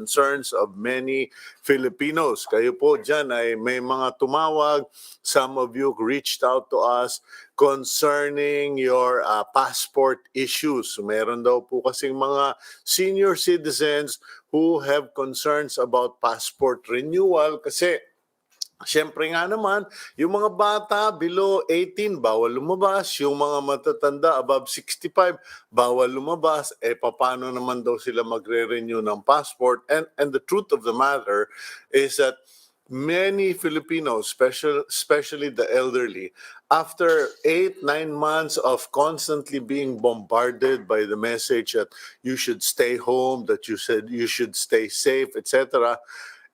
concerns of many Filipinos. Kayo po dyan ay may mga tumawag. Some of you reached out to us concerning your passport issues. Meron daw po kasing mga senior citizens who have concerns about passport renewal kasi siyempre nga naman, yung mga bata below 18, bawal lumabas. Yung mga matatanda above 65, bawal lumabas. Paano naman daw sila magre-renew ng passport? And the truth of the matter is that many Filipinos, especially the elderly, after 8-9 months of constantly being bombarded by the message that you should stay home, that you said you should stay safe, etc.,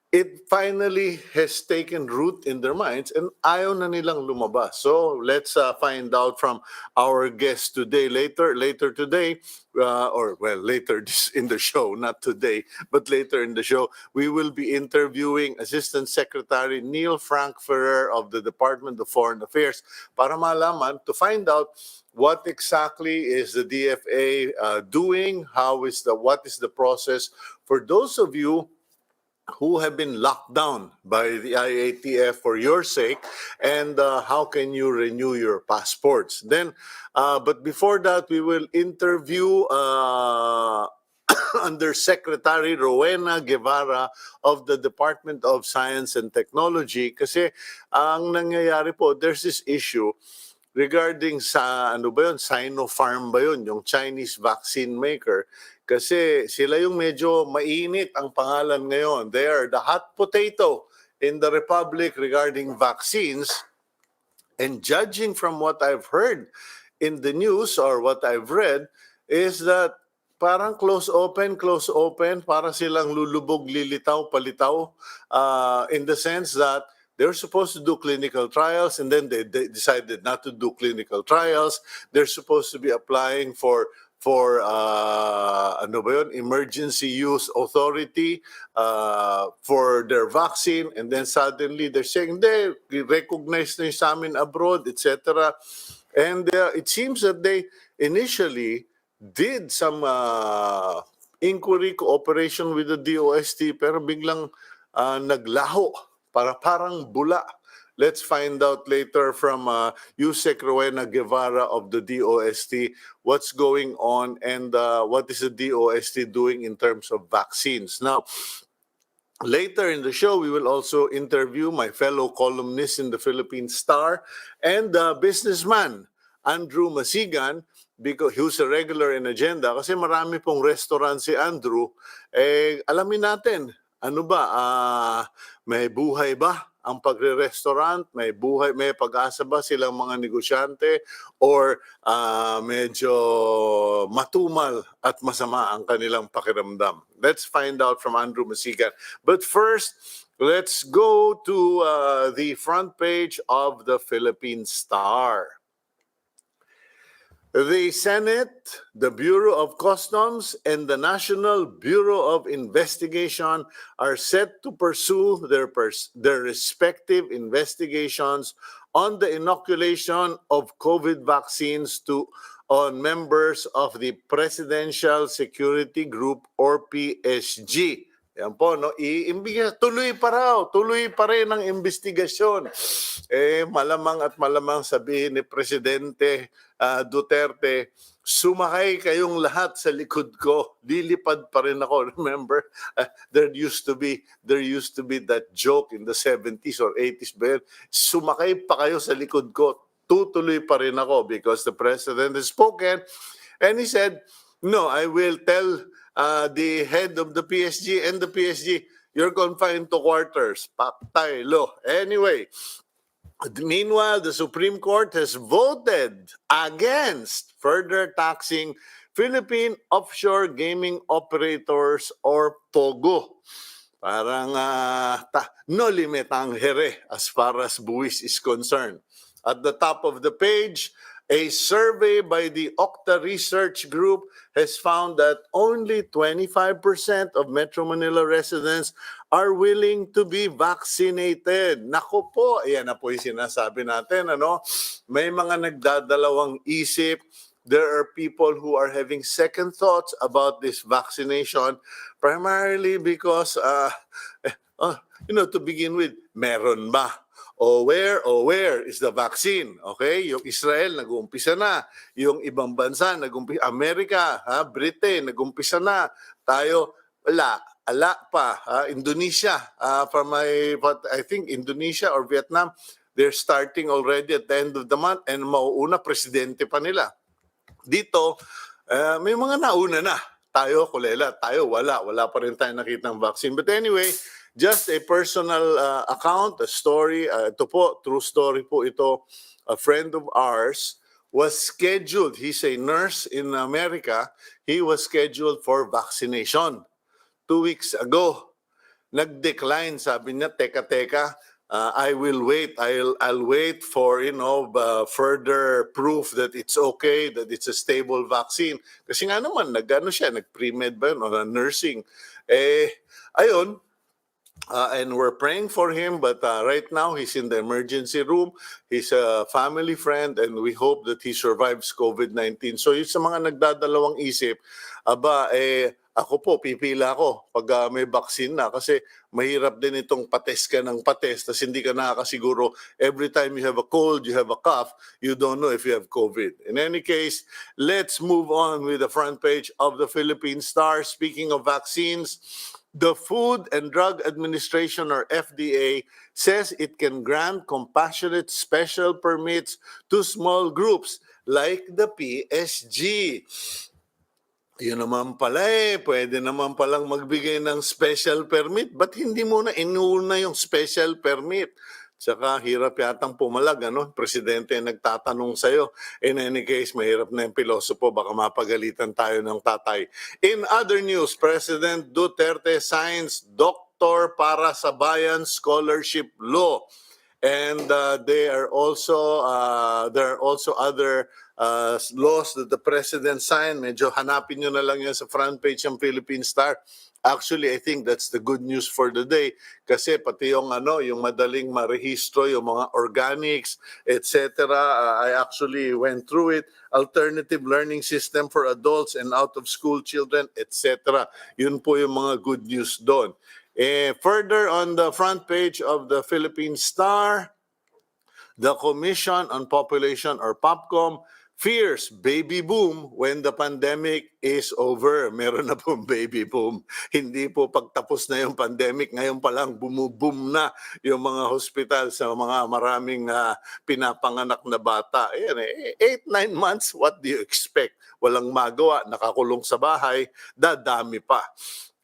it finally has taken root in their minds and ayaw na nilang lumabas. So let's find out from our guest today, later today, later in the show, not today, but later in the show, we will be interviewing Assistant Secretary Neil Frank Ferrer of the Department of Foreign Affairs para malaman, to find out what exactly is the DFA doing, what is the process for those of you who have been locked down by the IATF for your sake, and how can you renew your passports? Then, but before that, we will interview Under Secretary Rowena Guevara of the Department of Science and Technology. Kasi ang nangyayari po, there's this issue regarding sa, Sinopharm ba yun, yung Chinese vaccine maker. Kasi sila yung medyo mainit ang pangalan ngayon. They are the hot potato in the Republic regarding vaccines. And judging from what I've heard in the news or what I've read, is that parang close open, para silang lulubog, lilitaw, palitaw, in the sense that they're supposed to do clinical trials and then they decided not to do clinical trials. They're supposed to be applying for emergency use authority for their vaccine, and then suddenly they're saying they recognize na sa amin abroad, etc. And it seems that they initially did some inquiry cooperation with the DOST, pero biglang naglaho, parang bula. Let's find out later from Usec Rowena Guevara of the DOST what's going on and what is the DOST doing in terms of vaccines. Now, later in the show, we will also interview my fellow columnist in the Philippine Star and businessman Andrew Masigan, because who's a regular in agenda. Kasi marami pong restaurant si Andrew. Alamin natin, ano ba, may buhay ba ang pagre-restaurant? May buhay, may pag-asa ba silang mga negosyante? Or medyo matumal at masama ang kanilang pakiramdam? Let's find out from Andrew Masigan. But first, let's go to the front page of the Philippine Star. The Senate, the Bureau of Customs, and the National Bureau of Investigation are set to pursue their respective investigations on the inoculation of COVID vaccines on members of the Presidential Security Group or PSG. Yan po, no? Tuloy pa rin ang investigasyon. Malamang at malamang sabihin ni Presidente Duterte, sumakay kayong lahat sa likod ko, lilipad pa rin ako. Remember, there used to be that joke in the 70s or 80s, ba yun? Sumakay pa kayo sa likod ko, tutuloy pa rin ako, because the President has spoken and he said, no, I will tell the head of the PSG and the PSG, you're confined to quarters. Patay lo. Anyway, meanwhile, the Supreme Court has voted against further taxing Philippine offshore gaming operators or POGO. Parang no limit ang here as far as buwis is concerned. At the top of the page, a survey by the Octa Research Group has found that only 25% of Metro Manila residents are willing to be vaccinated. Naku po, ayan na po yung sinasabi natin, ano? May mga nagdadalawang isip there are people who are having second thoughts about this vaccination, primarily because, to begin with, meron ba? Where is the vaccine? Okay, yung Israel nag-uumpisa na, yung ibang bansa nag-uumpisa, Amerika, Britain nag-uumpisa na, tayo ala pa, Indonesia, but I think Indonesia or Vietnam, they're starting already at the end of the month and mauuna presidente pa nila. Dito, may mga nauna na. Tayo, kulela. Tayo, wala. Wala pa rin tayo nakitang vaccine. But anyway, just a personal account, a story. Ito po, true story po ito. A friend of ours was scheduled. He's a nurse in America. He was scheduled for vaccination 2 weeks ago. Nag-decline, sabi niya, teka, I will wait. I'll wait for further proof that it's okay, that it's a stable vaccine. Kasi nga naman nag-pre-med ba yun, or nursing. Ayun, and we're praying for him, but right now he's in the emergency room. He's a family friend, and we hope that he survives COVID-19. So yung sa mga nagdadalawang isip, ako po, pipila ako pag may vaccine na kasi mahirap din itong pates ka ng pates tapos hindi ka nakakasiguro. Every time you have a cold, you have a cough, you don't know if you have COVID. In any case, let's move on with the front page of the Philippine Star. Speaking of vaccines, the Food and Drug Administration, or FDA, says it can grant compassionate special permits to small groups like the PSG. Yun naman pala pwede naman palang magbigay ng special permit. Ba't hindi mo na inuna yung special permit? Tsaka hirap yatang pumalag, Presidente nagtatanong sa'yo. In any case, mahirap na yung pilosopo, baka mapagalitan tayo ng tatay. In other news, President Duterte signs Doktor para sa Bayan Scholarship Law. And there are also other laws that the President signed. Medyo hanapin nyo na lang yan sa front page ng Philippine Star. Actually, I think that's the good news for the day. Kasi pati yung madaling marehistro, yung mga organics, etc. I actually went through it. Alternative learning system for adults and out-of-school children, etc. Yun po yung mga good news doon. Further on the front page of the Philippine Star, the Commission on Population, or POPCOM, fears baby boom when the pandemic is over. Meron na pong baby boom. Hindi po pagtapos na yung pandemic, ngayon pa lang bumuboom na yung mga hospital sa mga maraming pinapanganak na bata. Ayan 8-9 months, what do you expect? Walang magawa, nakakulong sa bahay, dadami pa.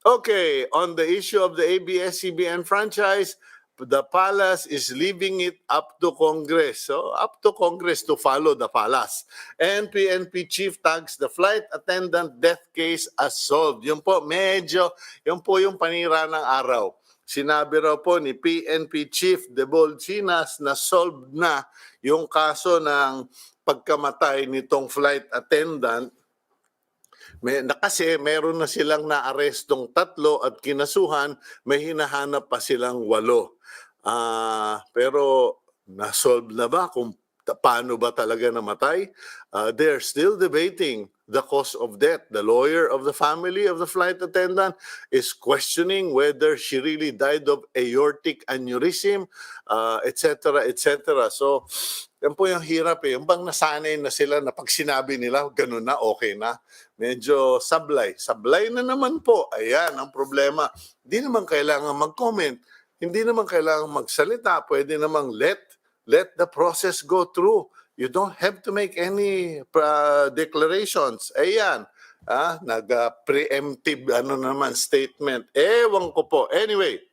Okay, on the issue of the ABS-CBN franchise, the palace is leaving it up to Congress. So, up to Congress to follow the palace. And PNP chief tags the flight attendant death case as solved. Yun po yung panira ng araw. Sinabi raw po ni PNP Chief De Bolchinas na solved na yung kaso ng pagkamatay nitong flight attendant. Kasi meron na silang naarestong 3 at kinasuhan, may hinahanap pa silang 8. Pero na-solve na ba kung paano ba talaga namatay? They're still debating the cause of death. The lawyer of the family of the flight attendant is questioning whether she really died of aortic aneurysm, etc., etc. So, yan po yung hirap Yung bang nasanay na sila na pag sinabi nila, ganun na, okay na. Medyo sablay. Sablay na naman po. Ayan ang problema. Hindi naman kailangan mag-comment. Hindi naman kailangan magsalita. Pwede namang let the process go through. You don't have to make any declarations. Ayan. Nag-preemptive statement. Ewan ko po. Anyway,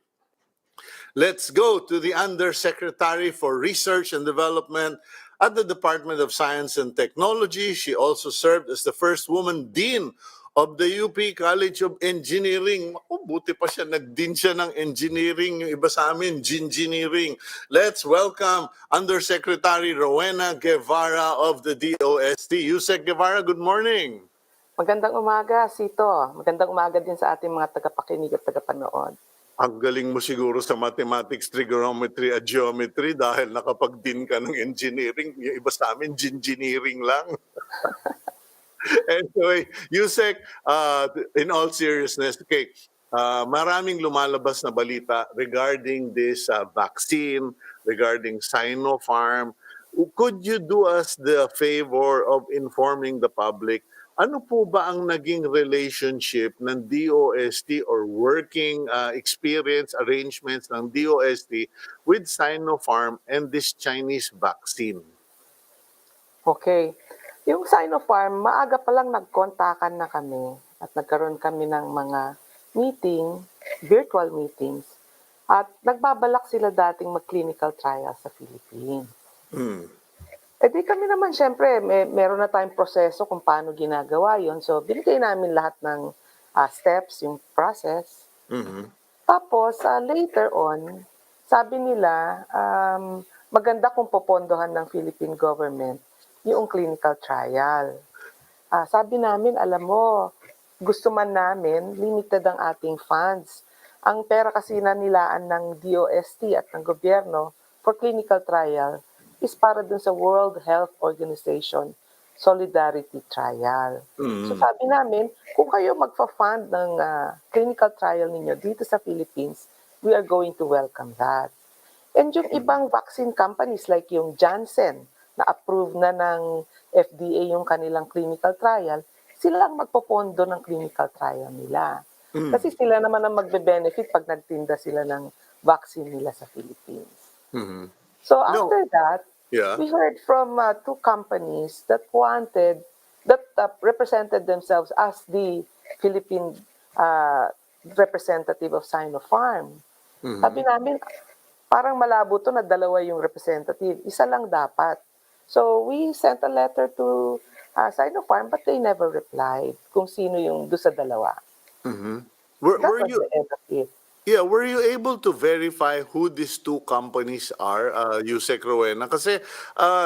let's go to the Undersecretary for Research and Development at the Department of Science and Technology. She also served as the first woman dean of the UP College of Engineering. Buti pa siya, nag-dean siya ng engineering. Yung iba sa amin, gingineering. Let's welcome Undersecretary Rowena Guevara of the DOST. Usec Guevara, good morning. Magandang umaga, Cito. Magandang umaga din sa ating mga tagapakinig at tagapanood. Ang galing mo siguro sa mathematics, trigonometry at geometry dahil nakapag-dean ka ng engineering. Yung iba sa amin, gingineering lang. Anyway, Usec, in all seriousness, okay, maraming lumalabas na balita regarding this vaccine, regarding Sinopharm. Could you do us the favor of informing the public, ano po ba ang naging relationship ng DOST or working experience arrangements ng DOST with Sinopharm and this Chinese vaccine? Okay. Yung Sinopharm, maaga pa lang nagkontakan na kami at nagkaroon kami ng mga meeting, virtual meetings, at nagbabalak sila dating mag-clinical trial sa Philippines. Eh di kami naman syempre, meron na tayong proseso kung paano ginagawa yon. So binigay namin lahat ng steps, yung process. Tapos later on, sabi nila, maganda kung popondohan ng Philippine government yung clinical trial. Sabi namin, alam mo, gusto man namin, limited ang ating funds. Ang pera kasi na nilaan ng DOST at ng gobyerno for clinical trial is para dun sa World Health Organization Solidarity Trial. So sabi namin, kung kayo magfa-fund ng clinical trial ninyo dito sa Philippines, we are going to welcome that. And yung ibang vaccine companies like yung Janssen, na approve na ng FDA yung kanilang clinical trial, sila lang magpopondo ng clinical trial nila. Kasi sila naman ang magbe-benefit pag nagtinda sila ng vaccine nila sa Philippines. So after that, we heard from two companies that represented themselves as the Philippine representative of Sinopharm. Sabi namin, parang malabo to na dalawa yung representative. Isa lang dapat. So we sent a letter to Sinopharm but they never replied kung sino yung doon sa dalawa. Were That was you the end of it. Yeah, were you able to verify who these two companies are, Usec Rowena? Kasi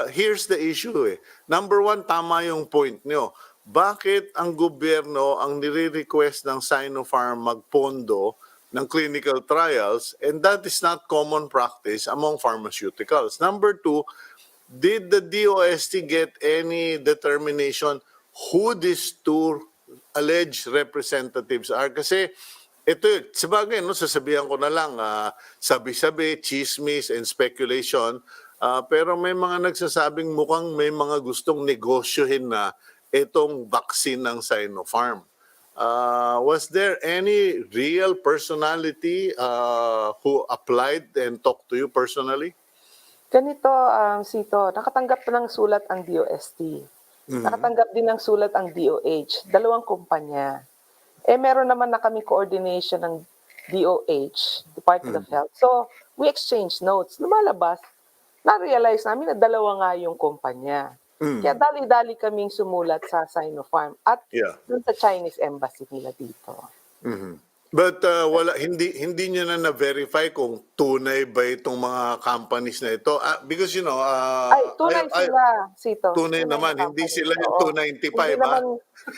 here's the issue eh. Number one, tama yung point nyo. Bakit ang gobyerno ang nire-request ng Sinopharm magpondo ng clinical trials, and that is not common practice among pharmaceuticals? Number two, did the DOST get any determination who these two alleged representatives are? Kasi ito, sabagay, no, sasabihan ko na lang, sabi-sabi, chismis, and speculation, pero may mga nagsasabing mukhang may mga gustong negosyohin na itong vaccine ng Sinopharm. Was there any real personality who applied and talked to you personally? Ganito, Cito, nakatanggap ng sulat ang DOST. Nakatanggap din ng sulat ang DOH, dalawang kumpanya. Eh, meron naman na kami coordination ng DOH, Department of Health. So, we exchange notes. Lumalabas, na-realize namin na dalawa nga yung kumpanya. Kaya dali-dali kaming sumulat sa Sinopharm at dun sa Chinese embassy nila dito. But wala, hindi niyo na na-verify kung tunay ba itong mga companies na ito? Because Ay, tunay sila, Cito. tunay naman, ang hindi company. sila yung Oo. 295, ha?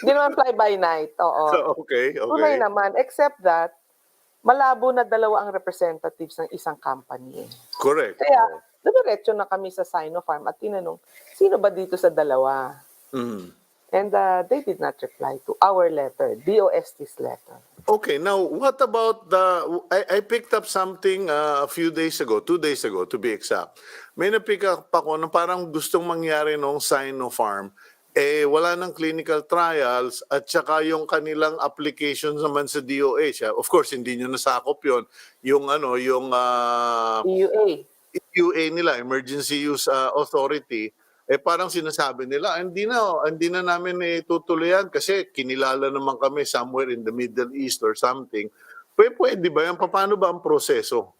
Hindi naman fly-by-night, oo. Okay. Tunay naman, except that, malabo na dalawa ang representatives ng isang company. Correct. Kaya, dumiretso na kami sa Sinopharm at tinanong, sino ba dito sa dalawa? And they did not reply to our letter, DOST's letter. Okay, now what about I picked up something a few days ago, 2 days ago to be exact. May na-pick up ako na parang gustong mangyari nung Sinopharm, wala ng clinical trials at saka yung kanilang applications naman sa DOH. Of course, hindi nyo nasakop yon. Yung EUA. EUA nila, Emergency Use Authority, parang sinasabi nila, hindi na namin tutuloyan kasi kinilala naman kami somewhere in the Middle East or something. Pwede ba yan? Paano ba ang proseso?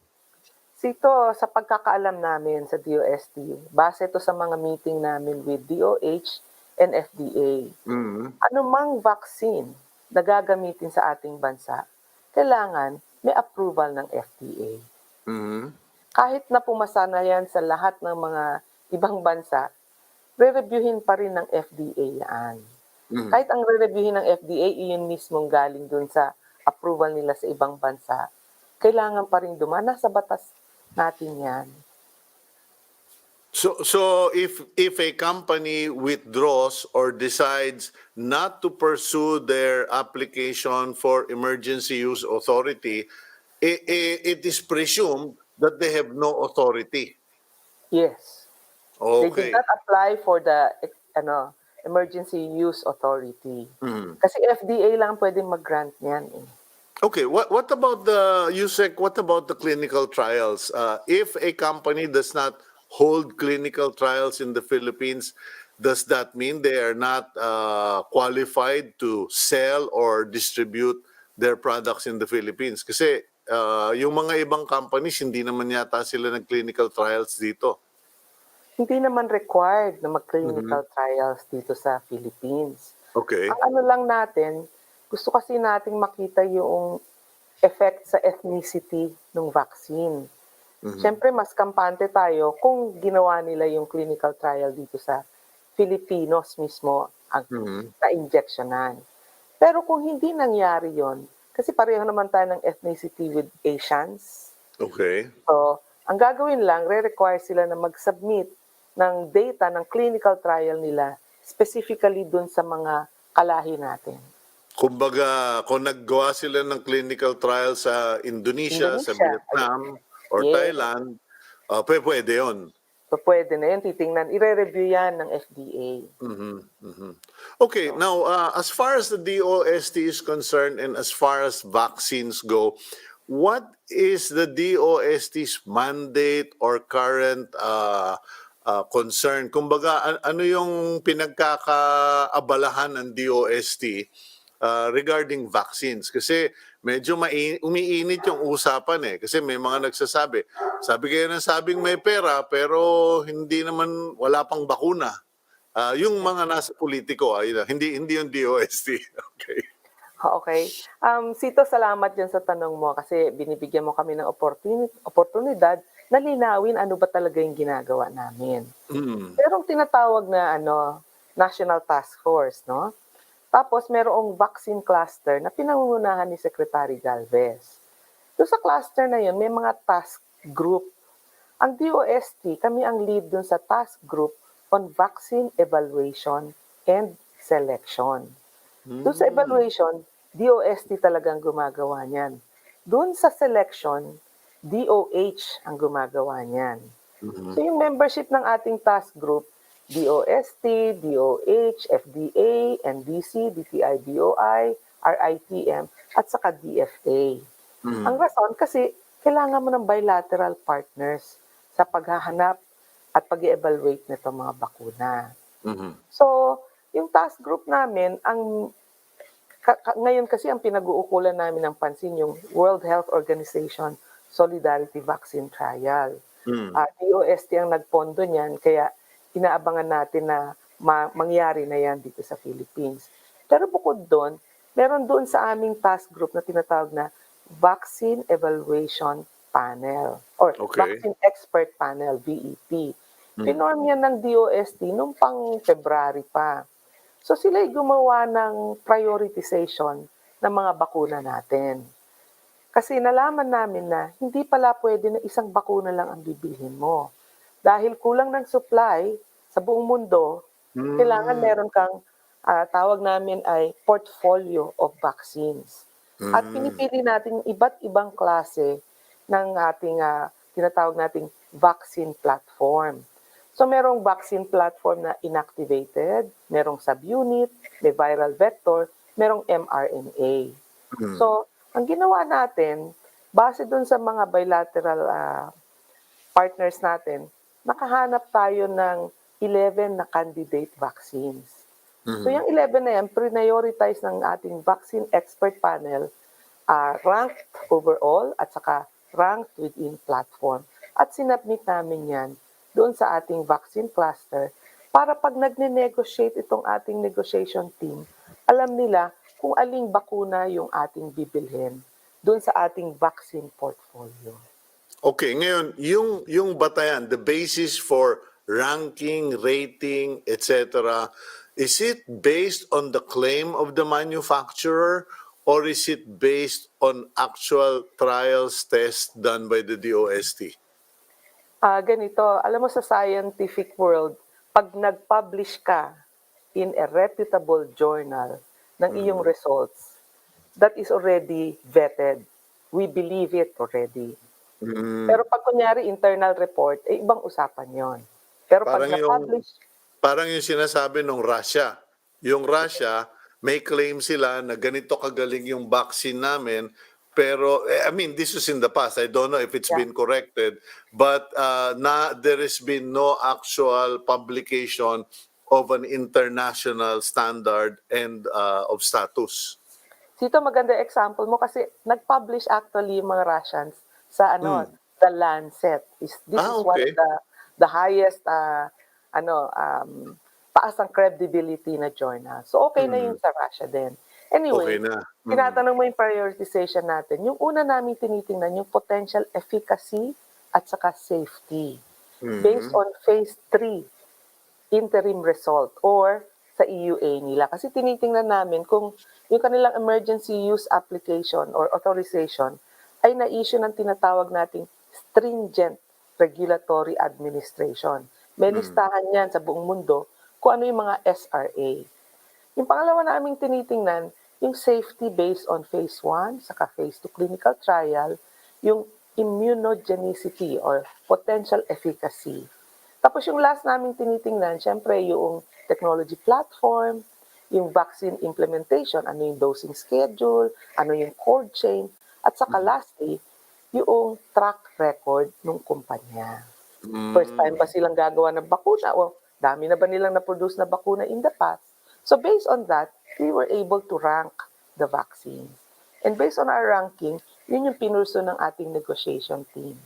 Sito, sa pagkakaalam namin sa DOST, base ito sa mga meeting namin with DOH and FDA, anumang vaccine na gagamitin sa ating bansa, kailangan may approval ng FDA. Kahit na pumasa na yan sa lahat ng mga ibang bansa, re-reviewin pa rin ng FDA yan. Kahit ang re-reviewin ng FDA, iyon mismong galing dun sa approval nila sa ibang bansa, kailangan pa rin dumana sa batas natin yan. So if a company withdraws or decides not to pursue their application for emergency use authority, it is presumed that they have no authority. Yes. They did Okay. not apply for the emergency use authority. Mhm. Kasi FDA lang pwedeng mag-grant niyan eh. Okay, what about the USEC? What about the clinical trials? If a company does not hold clinical trials in the Philippines, does that mean they are not qualified to sell or distribute their products in the Philippines? Kasi yung mga ibang companies, hindi naman yata sila nag-clinical trials dito. Hindi naman required na Mhm. mag-clinical trials dito sa Philippines. Okay. Ang ano lang natin, gusto kasi nating makita yung effect sa ethnicity ng vaccine. Mhm. Siyempre, mas kampante tayo kung ginawa nila yung clinical trial dito sa Filipinos mismo ang Mhm. na-injectionan. Pero kung hindi nangyari yon, kasi pareho naman tayo ng ethnicity with Asians, Okay. so ang gagawin lang, re-require sila na mag-submit ng data ng clinical trial nila specifically dun sa mga kalahi natin. Kumbaga, kung naggawa sila ng clinical trial sa Indonesia, sa Indonesia, ay, Vietnam, or yes. Thailand, pwede yun. So pwede na yun, titingnan, i-review yan ng FDA. Mhm, mhm. Okay, So, now, as far as the DOST is concerned and as far as vaccines go, what is the DOST's mandate or current concern? Kumbaga, ano yung pinagkakaabalahan ng DOST regarding vaccines? Kasi medyo umiinit yung usapan eh. Kasi may mga nagsasabi, sabi kayo ng sabing may pera pero hindi naman, wala pang bakuna. Yung mga nasa politiko, ay hindi yung DOST. Okay. okay. Sito, salamat dyan sa tanong mo kasi binibigyan mo kami ng oportunidad na linawin ano ba talaga yung ginagawa namin. Mm. Merong tinatawag na National Task Force, no? Tapos merong vaccine cluster na pinangungunahan ni Secretary Galvez. Doon sa cluster na yun, may mga task group. Ang DOST, kami ang lead dun sa task group on vaccine evaluation and selection. Doon sa Mm. evaluation, DOST talagang gumagawa niyan. Doon sa selection, DOH ang gumagawa niyan. So Mhm. yung membership ng ating task group, DOST, DOH, FDA, NDC, DTI-BOI, RITM, at saka DFA. Ang Mhm. rason kasi kailangan mo ng bilateral partners sa paghahanap at pag-evaluate nito mga bakuna. Mhm. So, yung task group namin, ngayon kasi ang pinag-uukulan namin ng pansin yung World Health Organization Solidarity Vaccine Trial. Mm. DOST ang nagpondo niyan, kaya inaabangan natin na mangyari na yan dito sa Philippines. Pero bukod doon, meron doon sa aming task group na tinatawag na Vaccine Evaluation Panel or Okay. Vaccine Expert Panel, VEP. Mm. Pinorm yan ng DOST nung pang February pa. So sila'y gumawa ng prioritization ng mga bakuna natin. Kasi nalaman namin na hindi pala pwede na isang bakuna lang ang bibilhin mo. Dahil kulang ng supply sa buong mundo, kailangan Mm. meron kang tawag namin ay portfolio of vaccines. At Mm. pinipili natin iba't ibang klase ng ating tinatawag nating vaccine platform. So merong vaccine platform na inactivated, merong subunit, may viral vector, merong mRNA. Mm. So, ang ginawa natin, base dun sa mga bilateral partners natin, nakahanap tayo ng 11 na candidate vaccines. So, Mhm. yung 11 na yan, prioritize ng ating vaccine expert panel, ranked overall at saka ranked within platform. At sinabmit namin yan doon sa ating vaccine cluster para pag nagne-negotiate itong ating negotiation team, alam nila kung aling bakuna yung ating bibilhin doon sa ating vaccine portfolio. Okay, ngayon, yung batayan, the basis for ranking, rating, etc., is it based on the claim of the manufacturer or is it based on actual trials tests done by the DOST? Ganito, alam mo sa scientific world, pag nag-publish ka in a reputable journal ng iyong results, that is already vetted. We believe it already. Mm. Pero pag kunyari internal report, ibang usapan yon. Pero pag Parang yung na-publish, parang yung sinasabi nung Russia. Yung Russia, may claim sila na ganito kagaling yung vaccine namin, pero I mean, this was in the past. I don't know if it's yeah, been corrected, but there has been no actual publication of an international standard and of status. Sito maganda example mo kasi nag-publish actually yung mga Russians sa Mm. The Lancet. This is one of Okay. the highest taas ang credibility na journal. So okay na Mm. yun sa Russia din. Okay Anyway, na. Mm. tinatanong mo yung prioritization natin. Yung una namin tinitingnan yung potential efficacy at saka safety based Mm. on phase 3 interim result or sa EUA nila. Kasi tinitingnan namin kung yung kanilang emergency use application or authorization ay na-issue ng tinatawag nating stringent regulatory administration. May Mm. listahan yan sa buong mundo kung ano yung mga SRA. Yung pangalawa naming tinitingnan, yung safety based on phase 1 saka phase 2 clinical trial, yung immunogenicity or potential efficacy. Tapos yung last naming tinitingnan, syempre yung technology platform, yung vaccine implementation, ano yung dosing schedule, ano yung cold chain, at saka lastly, yung track record ng kumpanya. First time Mm. ba silang gagawa ng bakuna o dami na ba nilang na-produce na bakuna in the past? So based on that, we were able to rank the vaccines. And based on our ranking, yun yung pinurso ng ating negotiation team.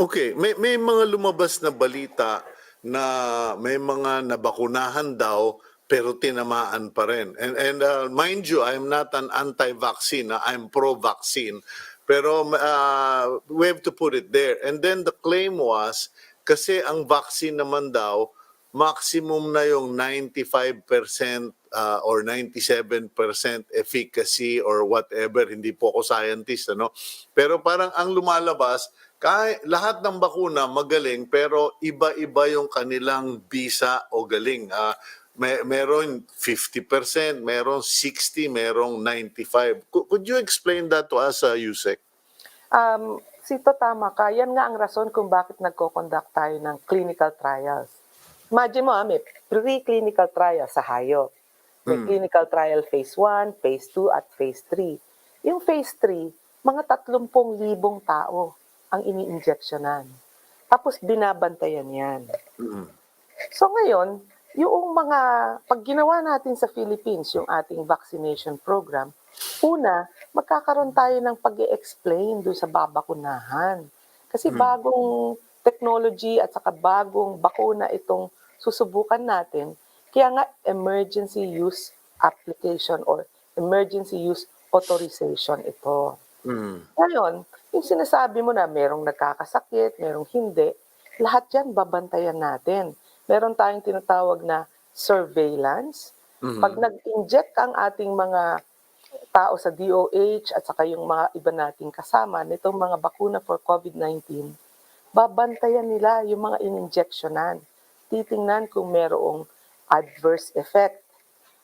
Okay, may mga lumabas na balita na may mga nabakunahan daw pero tinamaan pa rin. And mind you, I'm not an anti-vaccine, I'm pro-vaccine. Pero we have to put it there. And then the claim was kasi ang vaccine naman daw maximum na yung 95% or 97% efficacy or whatever. Hindi po ako scientist, ano? Pero parang ang lumalabas, lahat ng bakuna magaling pero iba-iba yung kanilang bisa o galing. Meron 50%, meron 60, merong 95. Could you explain that to us, Usec? Sito tama ka, yan nga ang rason kung bakit nagko-conduct tayo ng clinical trials. Imagine mo, may pre-clinical trial sa hayop. May clinical trial phase 1, phase 2, at phase 3. Yung phase 3, mga 30,000 tao ang ini-injectionan. Tapos binabantayan yan. So ngayon, yung pag ginawa natin sa Philippines, yung ating vaccination program, una, magkakaroon tayo ng pag-i-explain doon sa babakunahan. Kasi bagong technology at saka bagong bakuna itong susubukan natin, kaya nga emergency use application or emergency use authorization ito. Ngayon, yung sinasabi mo na merong nagkakasakit, merong hindi, lahat yan babantayan natin. Meron tayong tinatawag na surveillance. Pag nag-inject ang ating mga tao sa DOH at saka yung mga iba nating kasama nitong mga bakuna for COVID-19, babantayan nila yung mga in-injectionan. Titingnan kung merong adverse effect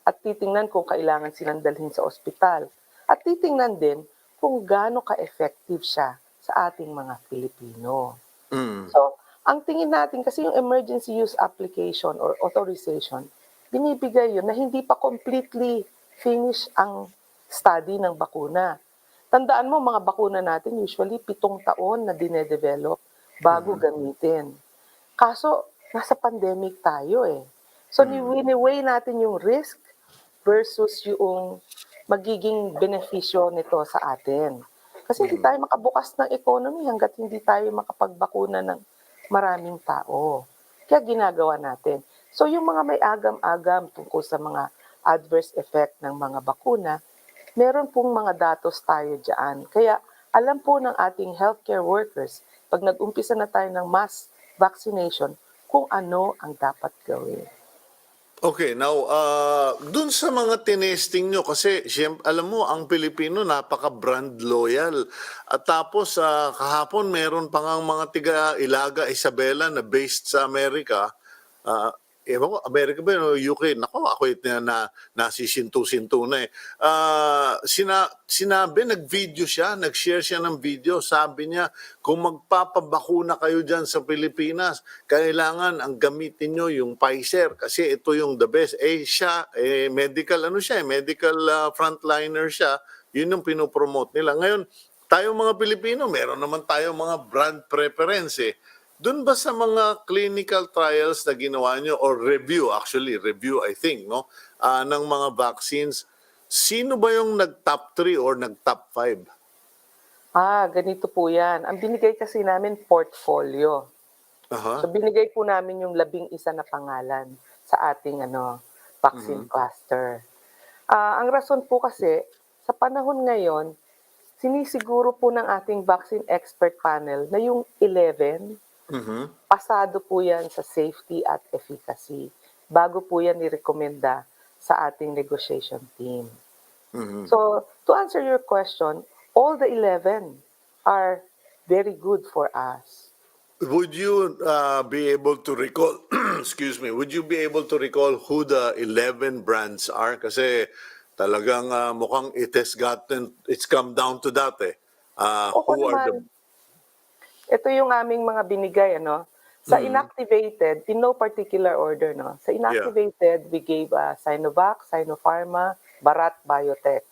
at titingnan kung kailangan silang dalhin sa ospital. At titingnan din kung gaano ka-effective siya sa ating mga Pilipino. Mm. So, ang tingin natin kasi yung emergency use application or authorization, binibigay yun na hindi pa completely finish ang study ng bakuna. Tandaan mo, mga bakuna natin usually 7 taon na dinedevelop bago gamitin. Kaso, nasa pandemic tayo eh. So, wini-weigh natin yung risk versus yung magiging benepisyo nito sa atin. Kasi hindi tayo makabukas ng economy hanggat hindi tayo makapagbakuna ng maraming tao. Kaya ginagawa natin. So yung mga may agam-agam tungkol sa mga adverse effect ng mga bakuna, meron pong mga datos tayo dyan. Kaya alam po ng ating healthcare workers, pag nag-umpisa na tayo ng mass vaccination, kung ano ang dapat gawin. Okay, now, dun sa mga tinesting nyo, kasi alam mo, ang Pilipino napaka-brand loyal. At tapos, kahapon meron pa ngang mga tiga Ilaga, Isabela na based sa Amerika. Uh, Ewan ko, Amerika ba yun o UK? Nako, ako nasisinto-sinto na eh. Sinabi, nag-video siya, nag-share siya ng video. Sabi niya, kung magpapabakuna kayo dyan sa Pilipinas, kailangan ang gamitin nyo yung Pfizer kasi ito yung the best. Siya, medical, medical frontliner siya. Yun yung pinopromote nila. Ngayon, tayo mga Pilipino, meron naman tayo mga brand preference eh. Doon ba sa mga clinical trials na ginawa nyo or review, actually review I think, no, ng mga vaccines, sino ba yung nag-top 3 or nag-top 5? Ganito po yan. Ang binigay kasi namin portfolio. Aha. So binigay po namin yung 11 na pangalan sa ating vaccine cluster. Ang rason po kasi, sa panahon ngayon, sinisiguro po ng ating vaccine expert panel na yung 11, Mhm. pasado po yan sa safety at efficacy bago po yan nirekomenda sa ating negotiation team. Mhm. So, to answer your question, all the 11 are very good for us. Would you be able to recall, excuse me, would you be able to recall who the 11 brands are? Kasi talagang mukhang it's come down to that eh. Opo Who are the, naman, ito yung aming mga binigay, ano. Sa Mhm. inactivated, in no particular order, no. Sa Yeah. inactivated, we gave Sinovac, Sinopharma, Bharat Biotech.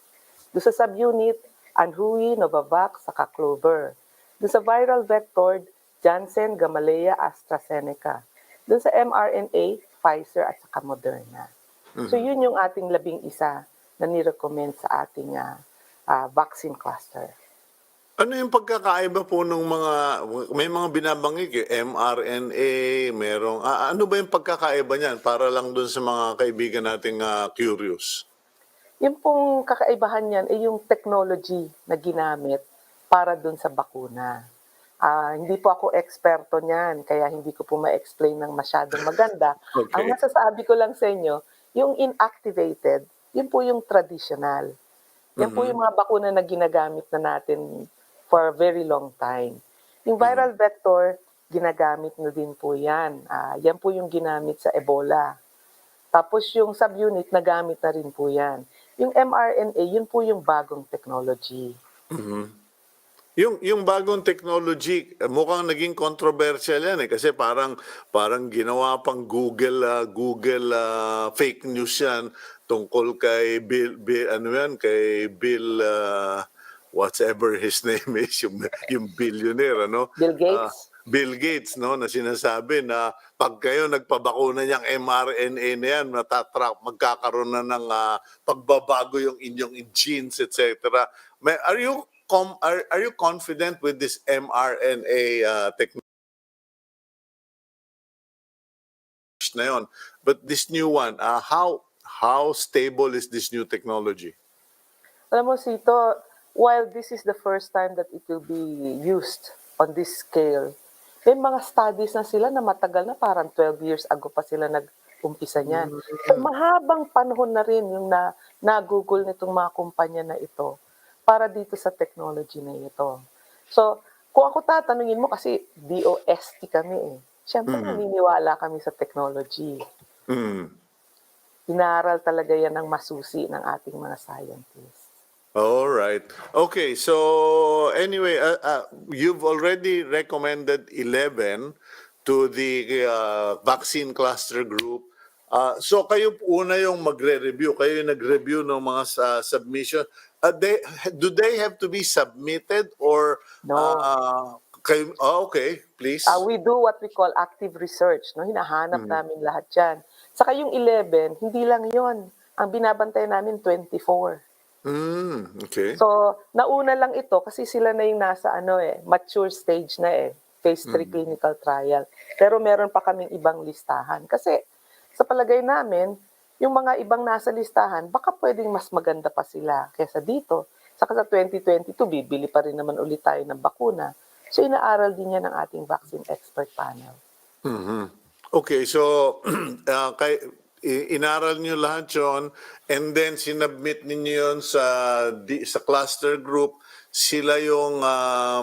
Doon sa subunit, Anhui, Novavax, saka Clover. Doon sa viral vector, Janssen, Gamaleya, AstraZeneca. Doon sa mRNA, Pfizer at saka Moderna. So yun yung ating 11 na nirecommend sa ating vaccine cluster. Ano yung pagkakaiba po ng mga, may mga binabanggit mRNA, merong, ano ba yung pagkakaiba niyan para lang dun sa mga kaibigan nating curious? Yung pong kakaibahan niyan ay yung technology na ginamit para dun sa bakuna. Hindi po ako eksperto niyan, kaya hindi ko po ma-explain ng masyadong maganda. Ang Okay. masasabi ko lang sa inyo, yung inactivated, yun po yung traditional. Yan po Mhm. yung mga bakuna na ginagamit na natin for a very long time. Yung Mhm. viral vector, ginagamit na din po yan. Yan po yung ginamit sa Ebola. Tapos yung subunit, nagamit na rin po yan. Yung mRNA, yun po yung bagong technology. Mhm. Yung bagong technology, mukhang naging controversial yan eh kasi parang ginawa pang Google fake news yan tungkol kay Bill ano yan kay Bill whatever his name is yung billionaire ano Bill Ah, Gates, Bill Gates no na sinasabi na pag kayo nagpabakuna niyang mRNA na yan magkakaroon na ng pagbabago yung inyong genes etc. Are you confident with this mRNA technology na yon? But this new one, how stable is this new technology? alam mo Sito, while this is the first time that it will be used on this scale, may mga studies na sila na matagal na, parang 12 years ago pa sila nag-umpisa niyan. So mahabang panahon na rin yung na-google nitong mga kumpanya na ito para dito sa technology na ito. So, kung ako tatanungin mo, kasi DOST kami eh. Siyempre Mm. naniniwala kami sa technology. Mm. Inaral talaga yan ng masusi ng ating mga scientists. All right. Okay, so anyway, you've already recommended 11 to the vaccine cluster group. So kayo una yung magre-review, kayo yung nag-review ng mga submission. Do they have to be submitted or No. okay, please. We do what we call active research. No? Hinahanap Mhm. namin lahat yan. Saka yung 11, hindi lang yon. Ang binabantay namin, 24. Okay. So, nauna lang ito kasi sila na yung nasa mature stage na phase 3 Mhm. clinical trial. Pero meron pa kaming ibang listahan. Kasi sa palagay namin, yung mga ibang nasa listahan, baka pwedeng mas maganda pa sila kaysa dito. Saka sa 2022, bibili pa rin naman ulit tayo ng bakuna. So, inaaral din yan ng ating vaccine expert panel. Mhm. Okay, so inaral nyo lahat yon, and then sinubmit ninyo yon sa cluster group. Sila yung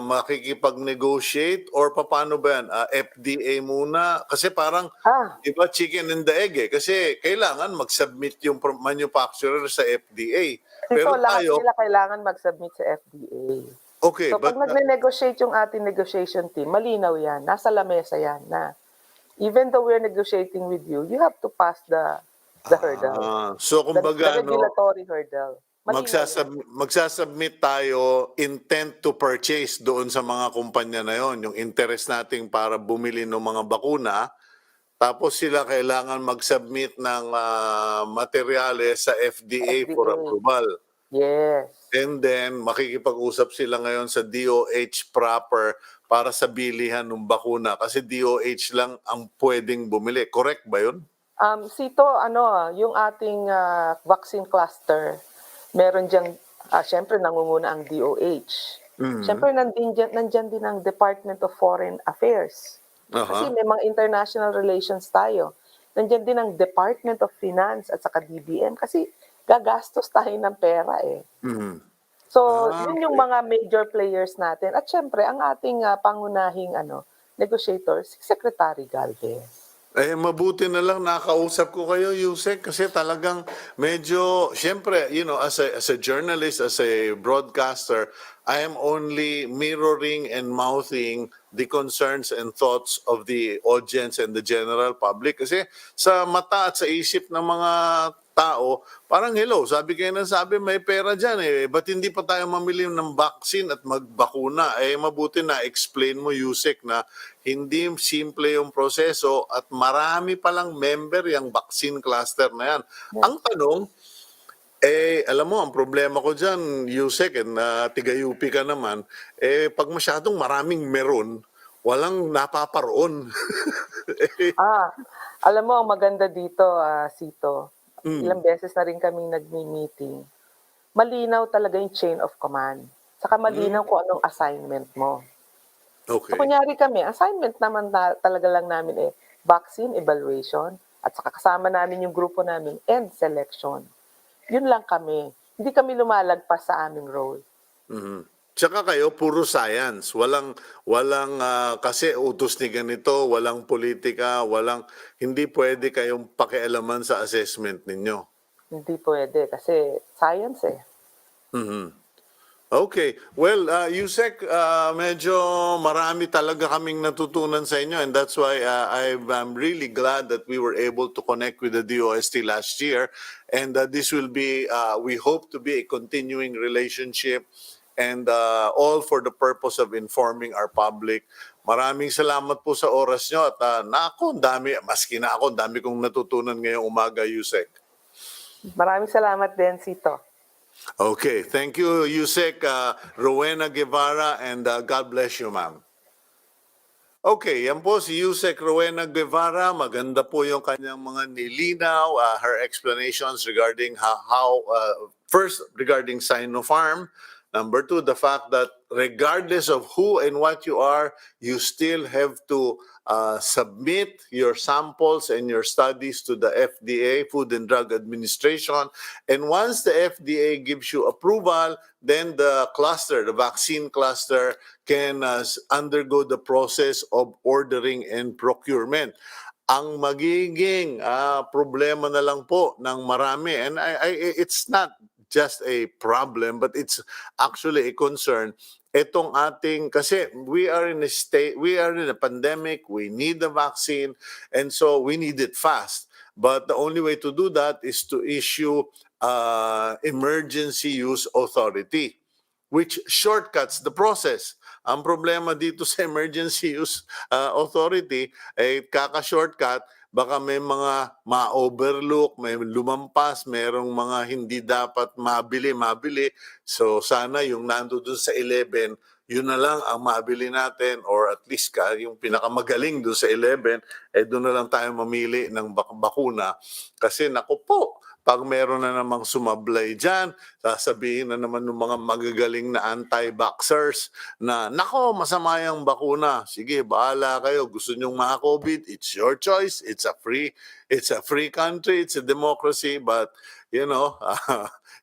makikipag-negotiate, or paano ba yan? FDA muna? Kasi parang, Ah, iba chicken and the egg eh. Kasi kailangan mag-submit yung manufacturer sa FDA. ito, Pero lahat tayo, sila kailangan mag-submit sa FDA. okay, So pag but nagne-negotiate yung ating negotiation team, malinaw yan, nasa lamesa yan na even though we're negotiating with you, you have to pass the hurdle, so the kumbaga, no, regulatory hurdle. Malinaw yan. magsasubmit tayo intent to purchase doon sa mga kumpanya na yon, yung interest nating para bumili ng mga bakuna, tapos sila kailangan mag-submit ng materyales sa FDA for FDA. approval. Yes. And then, makikipag-usap sila ngayon sa DOH proper para sa bilihan ng bakuna. Kasi DOH lang ang pwedeng bumili. Correct ba yun? Sito, yung ating vaccine cluster, meron diyang, syempre nangunguna ang DOH. Syempre nandyan din ang Department of Foreign Affairs. Kasi Aha. may mga international relations tayo. Nandyan din ang Department of Finance at saka DBM kasi gagastos tayo ng pera eh. Mhm. So, yun yung Okay. mga major players natin. At syempre, ang ating pangunahing negotiator, si Secretary Galvez. Mabuti na lang nakausap ko kayo, Usec, kasi talagang medyo, syempre, as a journalist, as a broadcaster, I am only mirroring and mouthing the concerns and thoughts of the audience and the general public. Kasi sa mata at sa isip ng mga tao, parang hello, sabi kayo na sabi, may pera dyan eh. Ba't hindi pa tayo mamili ng vaccine at magbakuna? Mabuti na explain mo, Usec, na hindi simple yung proseso at marami palang member yung vaccine cluster na yan. Ang tanong, alam mo, ang problema ko dyan, Usec, na tiga-UP ka naman, pag masyadong maraming meron, walang napaparoon. Alam mo, ang maganda dito, Sito, Mm, ilang beses na rin kaming nagmi-meeting. Malinaw talaga yung chain of command. Saka mm, malinaw kung anong assignment mo. So, okay. kunyari kami, assignment naman talaga lang namin vaccine evaluation at saka kasama namin yung grupo namin and selection. Yun lang kami. Hindi kami lumalagpas sa aming role. Mhm. Tsaka kayo puro science. Walang kasi utos ni ganito, walang politika, hindi pwede kayong pakialaman sa assessment ninyo. Hindi pwede kasi science eh. Mhm. Okay. Well, Yusek, medyo marami talaga kaming natutunan sa inyo, and that's why I'm really glad that we were able to connect with the DOST last year, and this will be, we hope to be a continuing relationship, and all for the purpose of informing our public. Maraming salamat po sa oras nyo, at ang dami, maski na ako, ang dami kong natutunan ngayong umaga, Yusek. Maraming salamat din, Sito. Okay, thank you, Usec, Rowena Guevara, and God bless you, ma'am. Okay, yan po si Usec Rowena Guevara. Maganda po yung kanyang mga nilinaw, her explanations regarding first, regarding Sinopharm. Number two, the fact that regardless of who and what you are, you still have to submit your samples and your studies to the FDA, Food and Drug Administration. And once the FDA gives you approval, then the vaccine cluster, can undergo the process of ordering and procurement. Ang magiging problema na lang po ng marami, and it's not just a problem, but it's actually a concern. Itong ating, kasi we are in a pandemic, we need the vaccine, and so we need it fast. But the only way to do that is to issue emergency use authority, which shortcuts the process. Ang problema dito sa emergency use authority ay kaka-shortcut, baka may mga ma-overlook, may lumampas, merong mga hindi dapat mabili. So sana yung nandoon sa 11, yun na lang ang mabili natin, or at least yung pinakamagaling doon sa 11, doon na lang tayo mamili ng bakuna. Kasi naku po, pag meron na namang sumablay dyan, sasabihin na naman ng mga magagaling na anti-vaxxers na, nako, masama yung bakuna. Sige, bahala kayo. Gusto nyong maka-COVID, it's your choice. It's a free country, it's a democracy, but you know,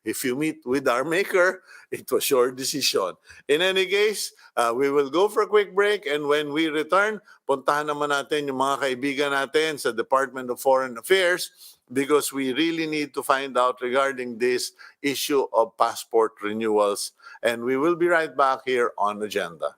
if you meet with our maker, it was your decision. In any case, we will go for a quick break, and when we return, puntahan naman natin yung mga kaibigan natin sa Department of Foreign Affairs because we really need to find out regarding this issue of passport renewals. And we will be right back here on Agenda.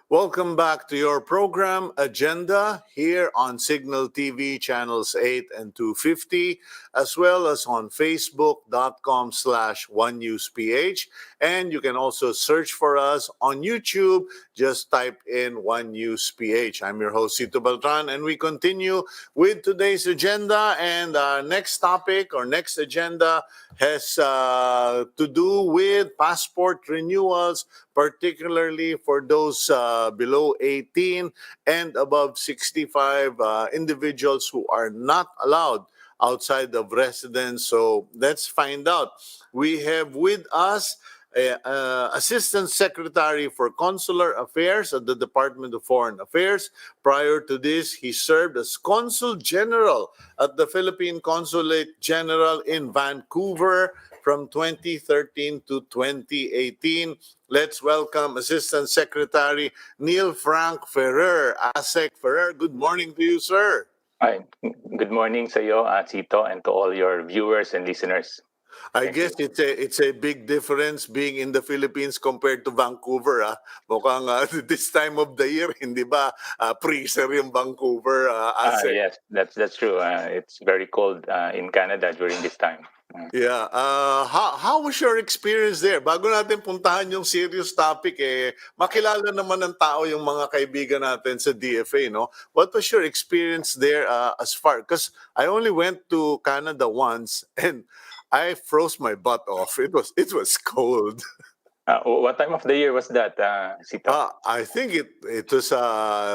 Welcome back to your program Agenda here on Signal TV channels 8 and 250, as well as on facebook.com/onenewsph. And you can also search for us on YouTube. Just type in One News PH. I'm your host, Cito Beltran, and we continue with today's agenda. And our next topic or next agenda has to do with passport renewals, particularly for those below 18 and above 65 individuals who are not allowed outside of residence. So let's find out. We have with us Assistant Secretary for Consular Affairs at the Department of Foreign Affairs. Prior to this, he served as Consul General at the Philippine Consulate General in Vancouver from 2013 to 2018. Let's welcome Assistant Secretary Neil Frank Ferrer. Usec Ferrer, good morning to you, sir. Hi. Good morning sa iyo, Cito, and to all your viewers and listeners. I guess it's a big difference being in the Philippines compared to Vancouver. Mukhang this time of the year, hindi ba freezer yung Vancouver? Yes, that's true. It's very cold in Canada during this time. Yeah. How was your experience there? Bago natin puntahan yung serious topic, makilala naman ng tao yung mga kaibigan natin sa DFA, no? What was your experience there as far? Because I only went to Canada once and I froze my butt off. It was cold. What time of the year was that, Cito? I think it was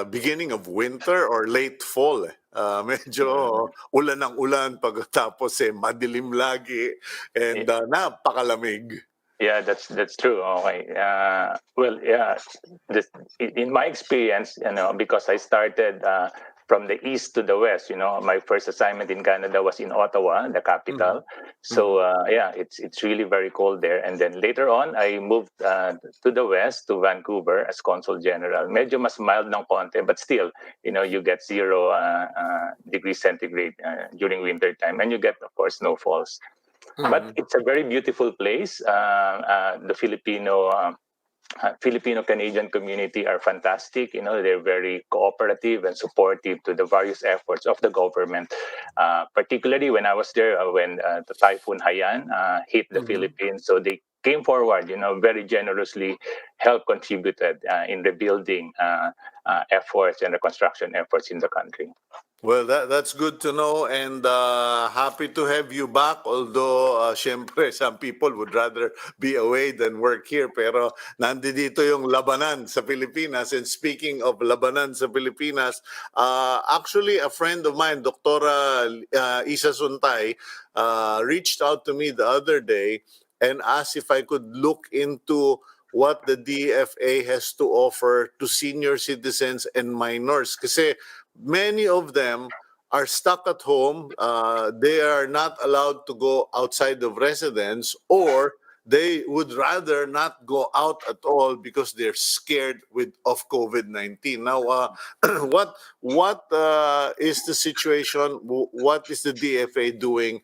beginning of winter or late fall. Medyo ulan ng ulan pagkatapos madilim lagi and napakalamig. Yeah, that's true. Okay. Well, yeah. This, in my experience, because I started from the east to the west. My first assignment in Canada was in Ottawa, the Mhm. capital. So Mhm. yeah, it's really very cold there. And then later on, I moved to the west to Vancouver as consul general. Medyo mas mild ng konti, but still, you get 0 degrees centigrade during winter time, and you get, of course, snowfalls. But Mhm. it's a very beautiful place. The Filipino Canadian community are fantastic. They're very cooperative and supportive to the various efforts of the government. Particularly when I was there, when the Typhoon Haiyan hit the Mhm. Philippines, so they came forward, very generously, help contributed in rebuilding efforts and reconstruction efforts in the country. Well, that's good to know, and happy to have you back. Although, syempre, some people would rather be away than work here. Pero nandito yung labanan sa Pilipinas. And speaking of labanan sa Pilipinas, actually, a friend of mine, Doktora Isa Suntay, reached out to me the other day and asked if I could look into what the DFA has to offer to senior citizens and minors. Kasi many of them are stuck at home. They are not allowed to go outside of residence, or they would rather not go out at all because they're scared of COVID-19. Now, what is the situation? What is the DFA doing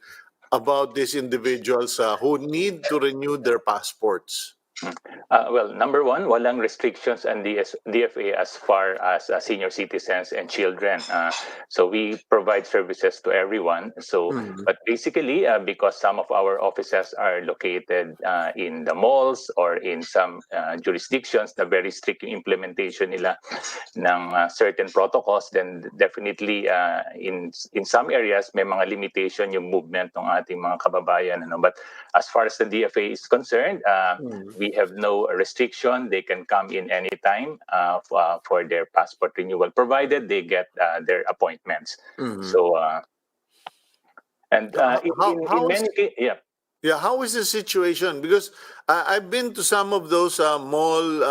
about these individuals who need to renew their passports? Well, number one, walang restrictions on the DFA as far as senior citizens and children. So we provide services to everyone. So, Mhm. but basically, because some of our offices are located in the malls or in some jurisdictions na very strict yung implementation nila ng certain protocols, then definitely in some areas may mga limitation yung movement ng ating mga kababayan. But as far as the DFA is concerned, Mhm. we have no restriction. They can come in anytime for their passport renewal, provided they get their appointments. Mhm. So, and in How is many cases, yeah. Yeah, how is the situation? Because I've been to some of those mall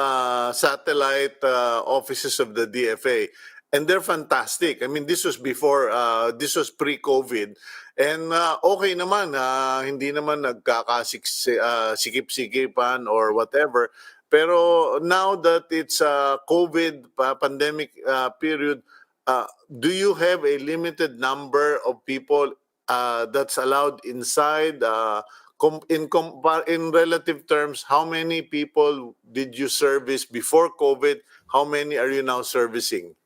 satellite offices of the DFA, and they're fantastic. I mean, this was before, this was pre-COVID, and okay naman, hindi naman sikip-sikipan or whatever. Pero now that it's COVID pandemic period, do you have a limited number of people that's allowed inside? In relative terms, how many people did you service before COVID? How many are you now servicing?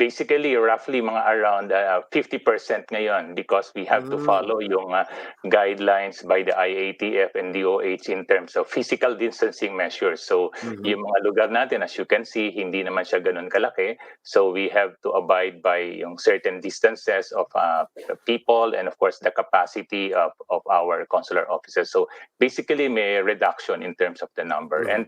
Basically, roughly mga around 50% ngayon because we have to Mm. follow yung guidelines by the IATF and DOH in terms of physical distancing measures. So, Mhm. yung mga lugar natin, as you can see, hindi naman siya ganun kalaki. So, we have to abide by yung certain distances of people and, of course, the capacity of our consular offices. So, basically, may reduction in terms of the number. Mhm. And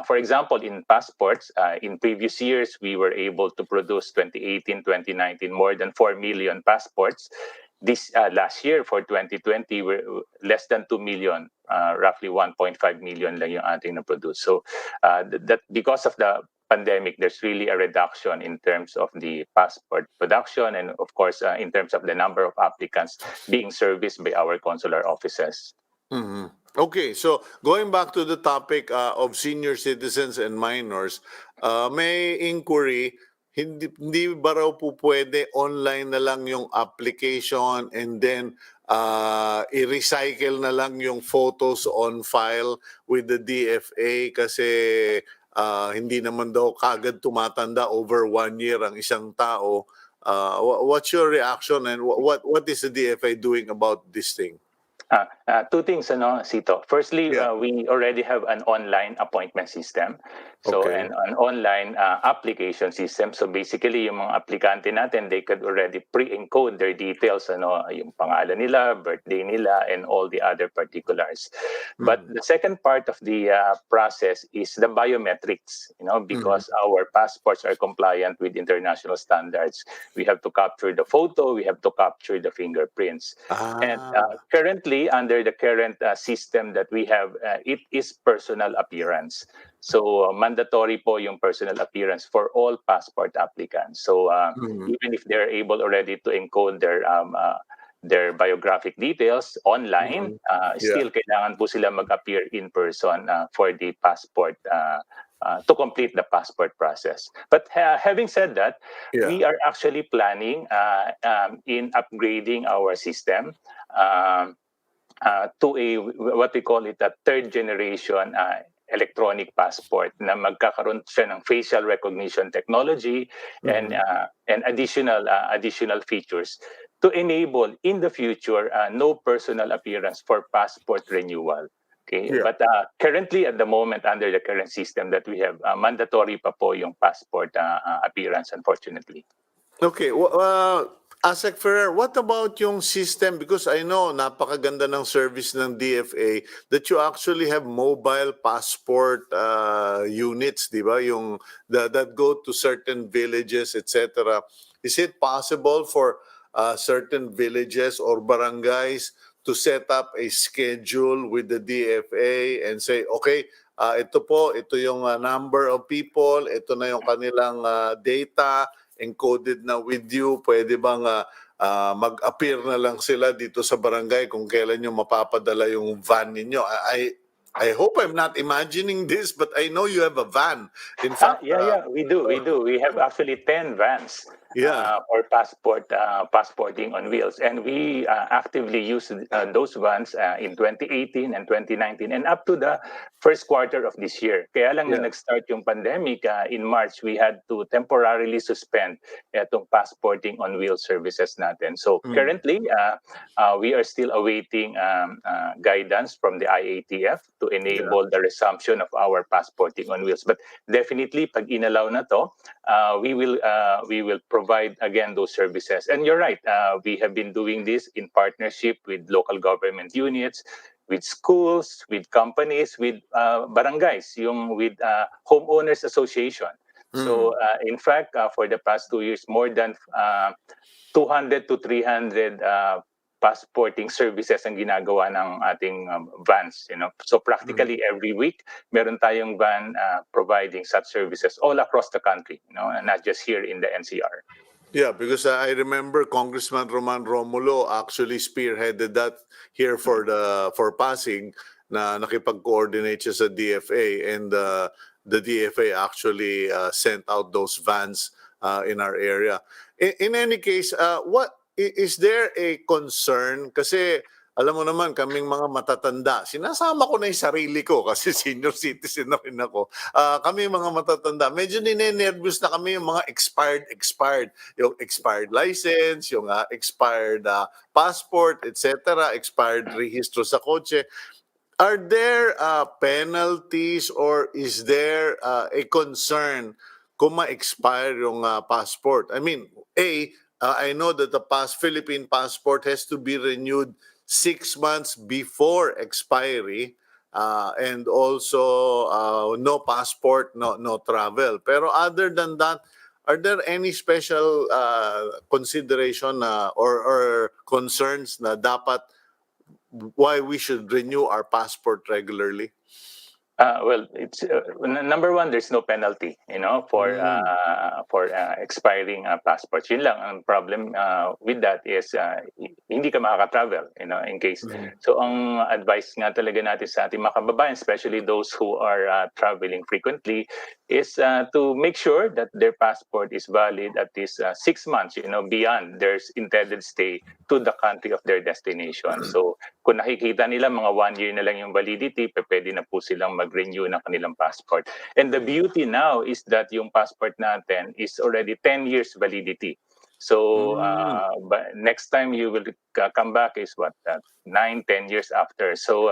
for example, in passports, in previous years, we were able to produce 2018, 2019, more than 4 million passports. This last year for 2020, we're less than 2 million, roughly 1.5 million lang yung ating na-produce. So that because of the pandemic, there's really a reduction in terms of the passport production and, of course, in terms of the number of applicants being serviced by our consular offices. Mhm. Okay, so going back to the topic of senior citizens and minors, may inquiry, hindi ba raw po pwede online na lang yung application and then i-recycle na lang yung photos on file with the DFA kasi hindi naman daw kagad tumatanda over 1 year ang isang tao. What's your reaction and what is the DFA doing about this thing? Two things, Cito. Firstly, Yeah. we already have an online appointment system. So, Okay. and an online application system. So, basically, yung mga aplikante natin, they could already pre-encode their details, yung pangalan nila, birthday nila, and all the other particulars. But Mhm. the second part of the process is the biometrics, Mhm. because our passports are compliant with international standards. We have to capture the photo, we have to capture the fingerprints. And Ah. currently, currently, under the current system that we have, it is personal appearance. So mandatory po yung personal appearance for all passport applicants. So Mhm. even if they're able already to encode their biographic details online, Mhm. Yeah. still kailangan po sila mag-appear in person for the passport to complete the passport process. But having said that, Yeah. we are actually planning in upgrading our system um, to a what we call it a third generation electronic passport na magkakaroon siya ng facial recognition technology Mhm. and additional features to enable in the future no personal appearance for passport renewal. Okay, Yeah. but currently at the moment under the current system that we have, mandatory pa po yung passport appearance, unfortunately. Okay, Asek Ferrer, what about yung system? Because I know napakaganda ng service ng DFA that you actually have mobile passport units, di ba? Yung that go to certain villages, etc. Is it possible for certain villages or barangays to set up a schedule with the DFA and say, okay, ito yung number of people, ito na yung kanilang data, encoded na with you, pwede bang mag-appear na lang sila dito sa barangay kung kailan nyo mapapadala yung van ninyo? I hope I'm not imagining this, but I know you have a van. In fact, Yeah, we do. We have actually 10 vans yeah, for passporting on wheels, and we actively use those vans in 2018 and 2019, and up to the first quarter of this year. Kaya lang na yeah. nag-start yung pandemic in March, we had to temporarily suspend itong passporting on wheels services natin. So Mm. currently, we are still awaiting guidance from the IATF to Yeah. enable the resumption of our passporting on wheels. But definitely, pag inalaw na to, we will provide again those services. And you're right, we have been doing this in partnership with local government units, with schools, with companies, with barangays, with homeowners association. So Mm. in fact, for the past 2 years, more than 200 to 300 passporting services ang ginagawa ng ating vans. So Mm. practically every week, meron tayong van providing such services all across the country, and not just here in the NCR. Yeah, because I remember Congressman Roman Romulo actually spearheaded that here for Pasig na nakipag-coordinate siya sa DFA, and the DFA actually sent out those vans in our area. In any case, is there a concern? Kasi alam mo naman, kaming mga matatanda, sinasama ko na yung sarili ko kasi senior citizen na rin ako. Kami mga matatanda, medyo ninenervous na kami yung mga expired. Yung expired license, yung expired passport, etc., expired rehistro sa kotse. Are there penalties or is there a concern kung ma-expire yung passport? I mean, I know that the Philippine passport has to be renewed 6 months before expiry, and also no passport, no travel. Pero other than that, are there any special consideration or concerns na dapat why we should renew our passport regularly? Well, it's number one. There's no penalty, Mm. for expiring passports. Yun lang ang problem with that is hindi ka makaka-travel, in case. Mhm. So ang advice nga talaga natin sa ating mga kababayan, especially those who are traveling frequently, is to make sure that their passport is valid at least 6 months, beyond their intended stay to the country of their destination. So kung nakikita nila mga 1 year na lang yung validity, pwede na po silang mag-renew ng kanilang passport. And the beauty now is that yung passport natin is already 10 years validity. So Mm. but next time you will come back is what, 9, 10 years after. So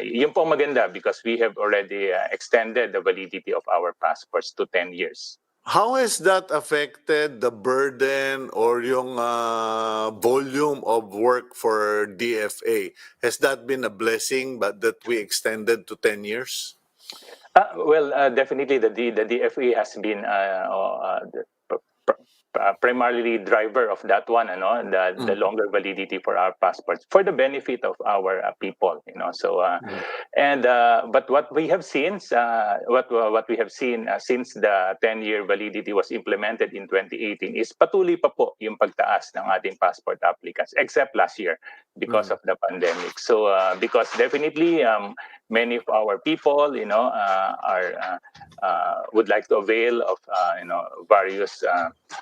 yun po maganda because we have already extended the validity of our passports to 10 years. How has that affected the burden or yung volume of work for DFA? Has that been a blessing but that we extended to 10 years? Well, definitely the DFE has been primarily driver of that one, the longer validity for our passports for the benefit of our people, So but what we have seen, what we have seen since the 10-year validity was implemented in 2018 is patuloy pa po yung pagtaas ng ating passport applicants, except last year because of the pandemic. So because definitely many of our people, would like to avail of various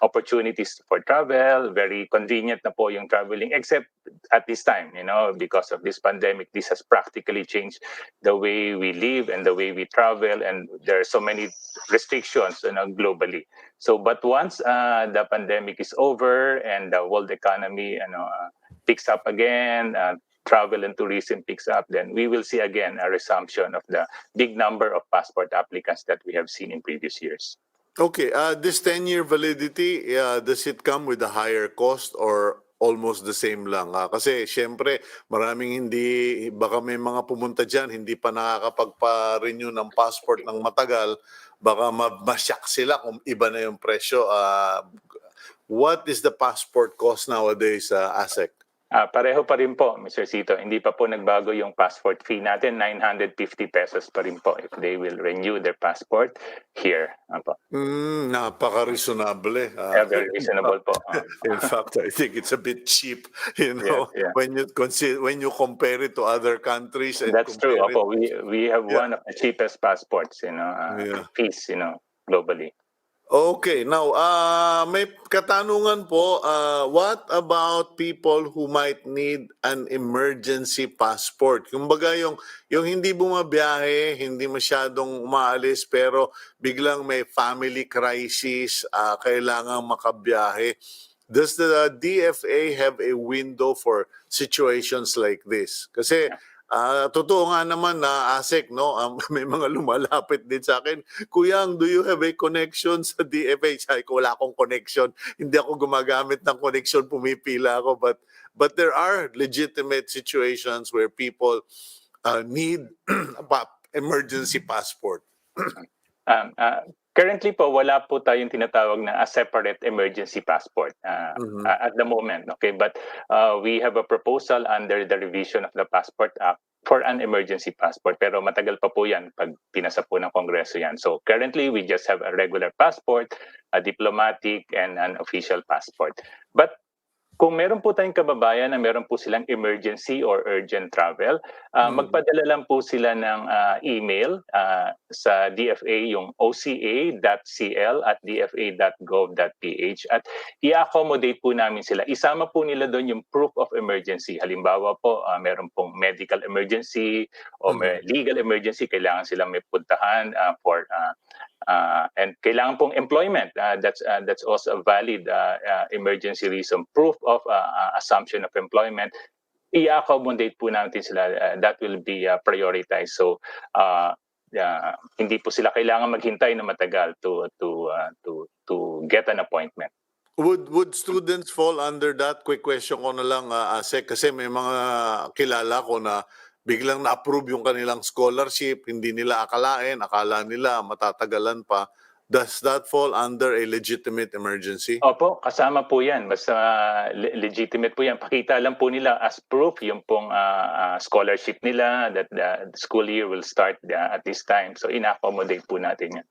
opportunities for travel. Very convenient na po yung traveling, except at this time, because of this pandemic, this has practically changed the way we live and the way we travel, and there are so many restrictions globally. So, but once the pandemic is over and the world economy picks up again, travel and tourism picks up, then we will see again a resumption of the big number of passport applicants that we have seen in previous years. Okay, this 10-year validity, does it come with a higher cost or almost the same lang? Kasi syempre, maraming hindi, baka may mga pumunta dyan, hindi pa nakakapagpa-renew ng passport ng matagal, baka masyak sila kung iba na yung presyo. What is the passport cost nowadays, Usec? Pareho pa rin po, Mr. Cito. Hindi pa po nagbago yung passport fee natin. 950 pesos pa rin po if they will renew their passport here. Napaka-reasonable. Very reasonable po. In fact, I think it's a bit cheap, Yeah. when you compare it to other countries. And that's true. Opo. We have one of the cheapest passports, fees, globally. Okay, now may katanungan po, what about people who might need an emergency passport? Kumbaga yung hindi bumabiyahe, hindi masyadong umaalis pero biglang may family crisis, kailangang makabiyahe. Does the DFA have a window for situations like this? Kasi totoo nga naman na Usec, may mga lumalapit din sa akin, Kuyang, do you have a connection sa DFA? Sabi ko, wala akong connection. Hindi ako gumagamit ng connection, pumipila ako. But there are legitimate situations where people need emergency passport. Currently po, wala po tayong tinatawag na a separate emergency passport at the moment. Okay, but we have a proposal under the revision of the Passport Act for an emergency passport. Pero matagal pa po yan pag pinasa po ng Kongreso yan. So currently, we just have a regular passport, a diplomatic, and an official passport. But kung meron po tayong kababayan na meron po silang emergency or urgent travel, magpadala lang po sila ng email sa DFA, yung oca.cl@dfa.gov.ph, at i-accommodate po namin sila. Isama po nila doon yung proof of emergency. Halimbawa po, meron pong medical emergency o may legal emergency, kailangan silang may puntahan and kailangan pong employment. That's also a valid emergency reason. Proof of assumption of employment. I-accommodate po natin sila. That will be prioritized. So hindi po sila kailangan maghintay na matagal to get an appointment. Would students fall under that? Quick question ko na lang, Usec, kasi may mga kilala ko na biglang na-approve yung kanilang scholarship, hindi nila akala nila matatagalan pa. Does that fall under a legitimate emergency? Opo, kasama po yan. Basta legitimate po yan. Pakita lang po nila as proof yung pong scholarship nila that the school year will start at this time. So ina-accommodate po natin yan.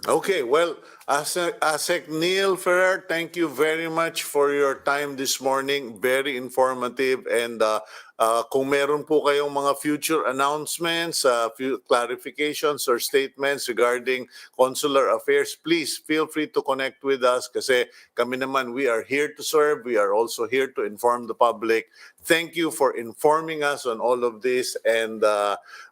Okay, well, Usec Neil Ferrer, thank you very much for your time this morning. Very informative, and kung meron po kayong mga future announcements, clarifications or statements regarding consular affairs, please feel free to connect with us kasi kami naman, we are here to serve. We are also here to inform the public. Thank you for informing us on all of this, and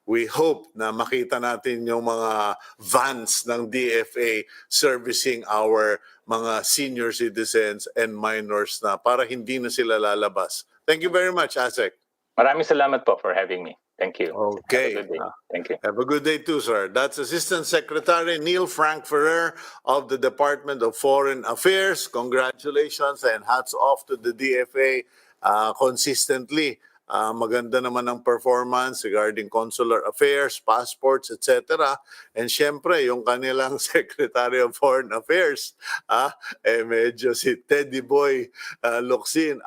we hope na makita natin yung mga vans ng DFA servicing our mga senior citizens and minors na para hindi na sila lalabas. Thank you very much, Usec. Maraming salamat po for having me. Thank you. Okay. Have a good day. Thank you. Have a good day too, sir. That's Assistant Secretary Neil Frank Ferrer of the Department of Foreign Affairs. Congratulations and hats off to the DFA consistently maganda naman ang performance regarding consular affairs, passports, etc. And syempre, yung kanilang Secretary of Foreign Affairs, medyo si Teddy Boy Locsin,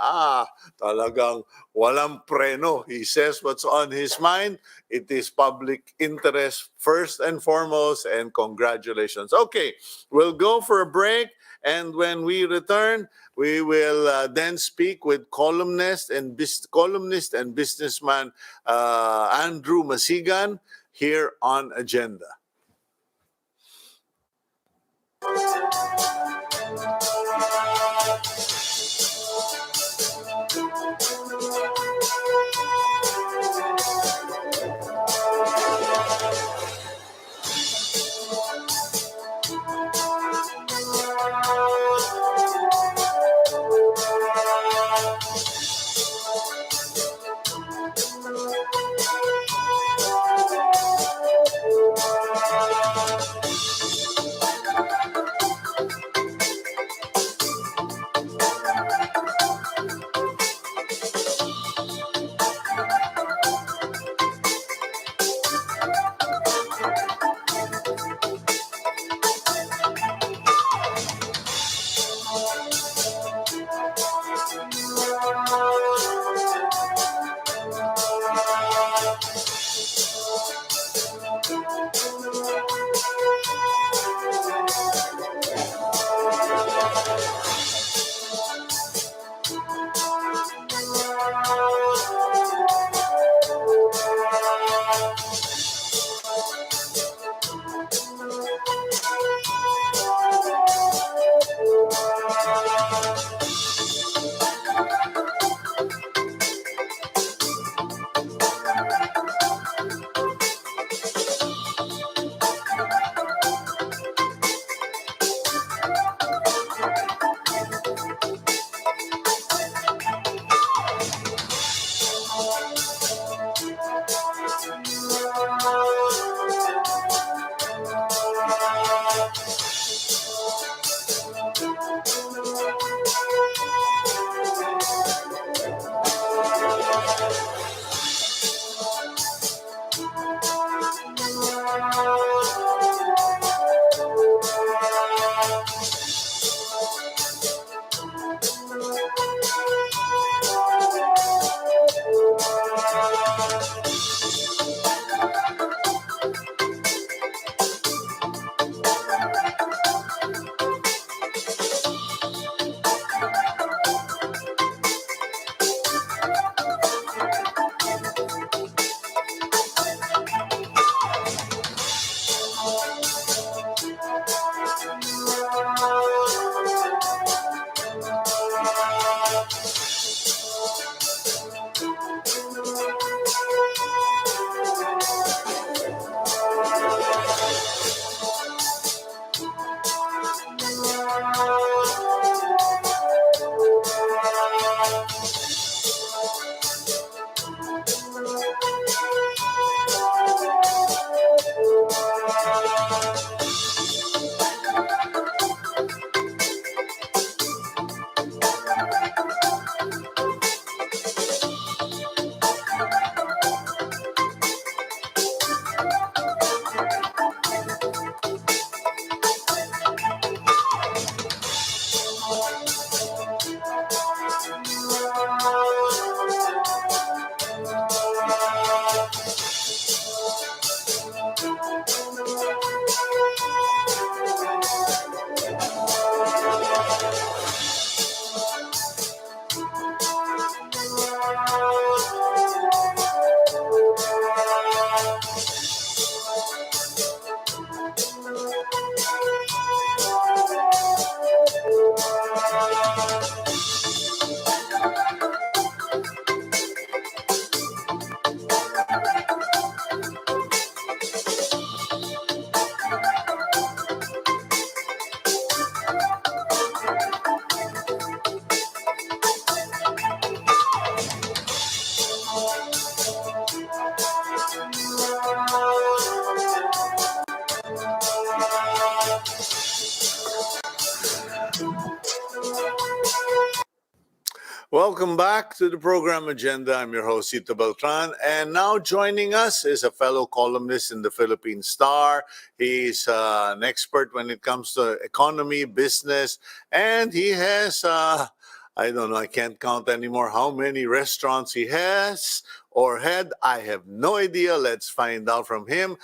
talagang walang preno. He says what's on his mind. It is public interest first and foremost, and congratulations. Okay, we'll go for a break, and when we return, we will then speak with columnist and businessman Andrew Masigan here on Agenda. Welcome back to the program agenda. I'm your host, Cito Beltran. And now joining us is a fellow columnist in the Philippine Star. He's an expert when it comes to economy, business, and he has, I don't know, I can't count anymore how many restaurants he has or had. I have no idea. Let's find out from him.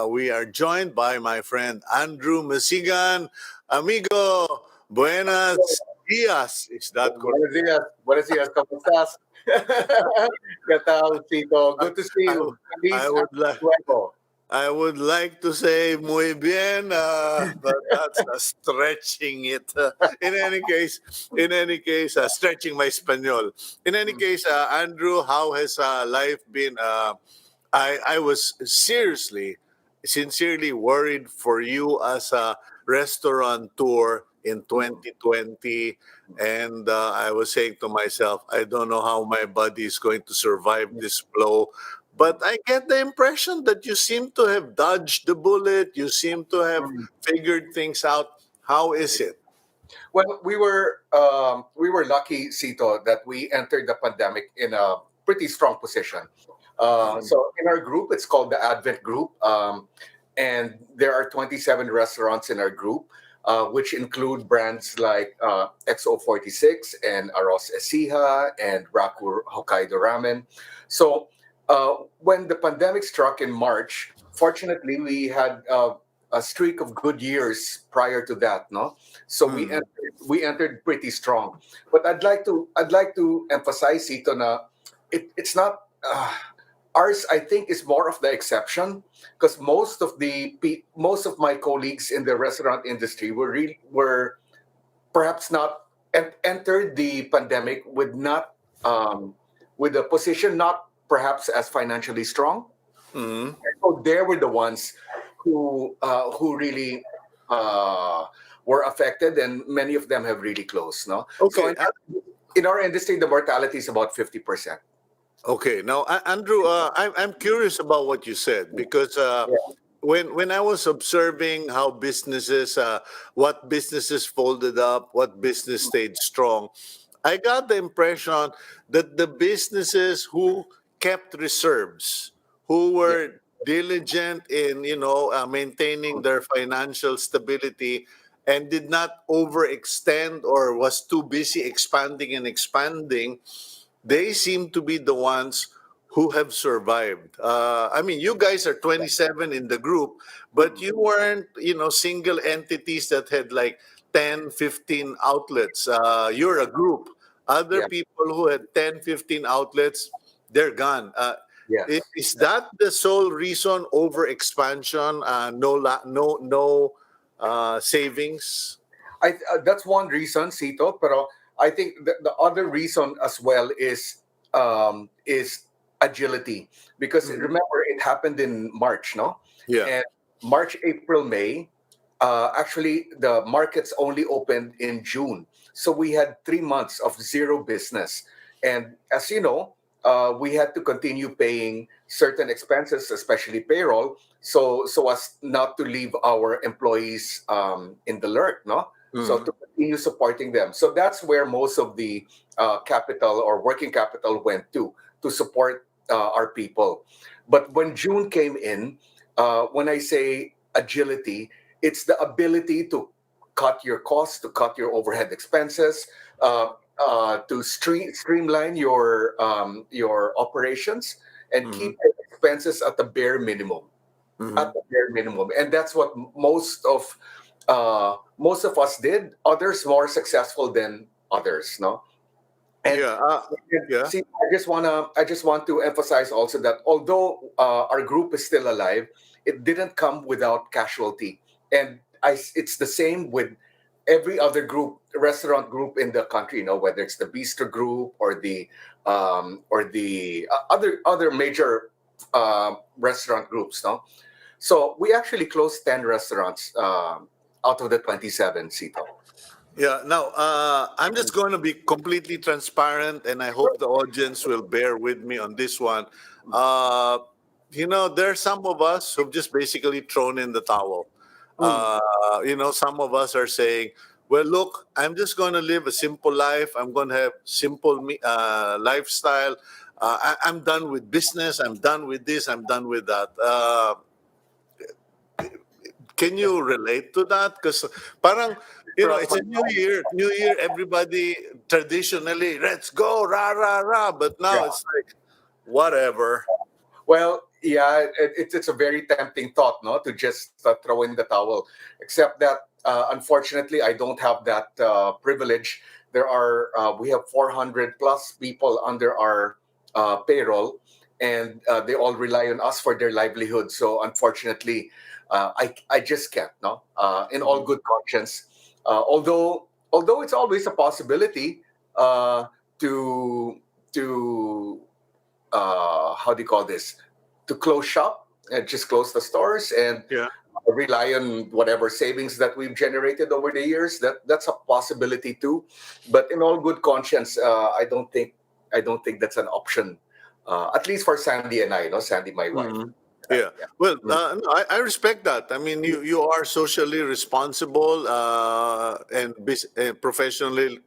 We are joined by my friend Andrew Masigan. Amigo, buenas dias. Is that correct? Buenos días. Buenos días. ¿Cómo estás? ¿Qué tal, Tito? Good to see you. I Feliz would Año like Nuevo. I would like to say muy bien, but that's stretching it. In any case, stretching my Espanol. In any case, Andrew, how has life been? I was sincerely worried for you as a restaurateur in 2020. And I was saying to myself, I don't know how my body is going to survive this blow. But I get the impression that you seem to have dodged the bullet. You seem to have figured things out. How is it? Well, we were lucky, Cito, that we entered the pandemic in a pretty strong position. So in our group, it's called the Advent Group, and there are 27 restaurants in our group, which include brands like XO46 and Arroz Ecija and Raku Hokkaido Ramen. So when the pandemic struck in March, fortunately, we had a streak of good years prior to that, no? So we entered pretty strong. But I'd like to emphasize, Ito, na it's not ours. I think is more of the exception because most of my colleagues in the restaurant industry were perhaps not entered the pandemic with not with a position not perhaps as financially strong. Mhm. So they were the ones who really were affected, and many of them have really closed. No, so Okay. in our industry, the mortality is about 50%. Okay. Now, Andrew, I'm curious about what you said because Yeah. when I was observing how what businesses folded up, what business stayed strong, I got the impression that the businesses who kept reserves, who Yeah. were diligent in maintaining their financial stability, and did not overextend or was too busy expanding and expanding, they seem to be the ones who have survived. I mean, you guys are 27 in the group, but you weren't, single entities that had like 10, 15 outlets. You're a group. Other Yeah. people who had 10, 15 outlets, they're gone. Yes. Is that the sole reason over expansion? No savings? That's one reason, Cito. Pero I think the other reason as well is agility, because Mhm. remember it happened in March, no, Yeah. and March, April, May. Actually, the markets only opened in June, so we had 3 months of zero business, and as you know, we had to continue paying certain expenses, especially payroll, so as not to leave our employees in the lurk, no. So Mhm. to continue supporting them. So that's where most of the capital or working capital went to support our people. But when June came in, when I say agility, it's the ability to cut your costs, to cut your overhead expenses, to streamline your operations, and Mhm. keep your expenses at the bare minimum. At Mhm. the bare minimum, and that's what most of us did. Others more successful than others, no. And Yeah. Yeah. see, I just want to emphasize also that although our group is still alive, it didn't come without casualty, and it's the same with every other restaurant group in the country. You know, whether it's the Bistro Group or the other major restaurant groups. No, so we actually closed 10 restaurants out of the 27, Cito. Yeah. Now, I'm just going to be completely transparent, and I hope the audience will bear with me on this one. Uh, there are some of us who've just basically thrown in the towel. Mm, Some of us are saying, well, look, I'm just going to live a simple life. I'm going to have simple lifestyle. I'm done with business. I'm done with this. I'm done with that. Can you relate to that? Because parang, it's a new year. New year, everybody traditionally, let's go, rah, rah, rah. But now Yeah. it's like, whatever. Well, yeah, it's a very tempting thought, no, to just throw in the towel. Except that, unfortunately, I don't have that privilege. We have 400 plus people under our payroll, and they all rely on us for their livelihood. So, unfortunately, I just can't, no, in all good conscience. Although it's always a possibility to to how do you call this, to close shop and just close the stores and Yeah. rely on whatever savings that we've generated over the years. That's a possibility too, but in all good conscience, I don't think that's an option, at least for Sandy and I, no, Sandy, my wife. Mhm. Yeah. Yeah. Well, no, I respect that. I mean, you are socially responsible and professionally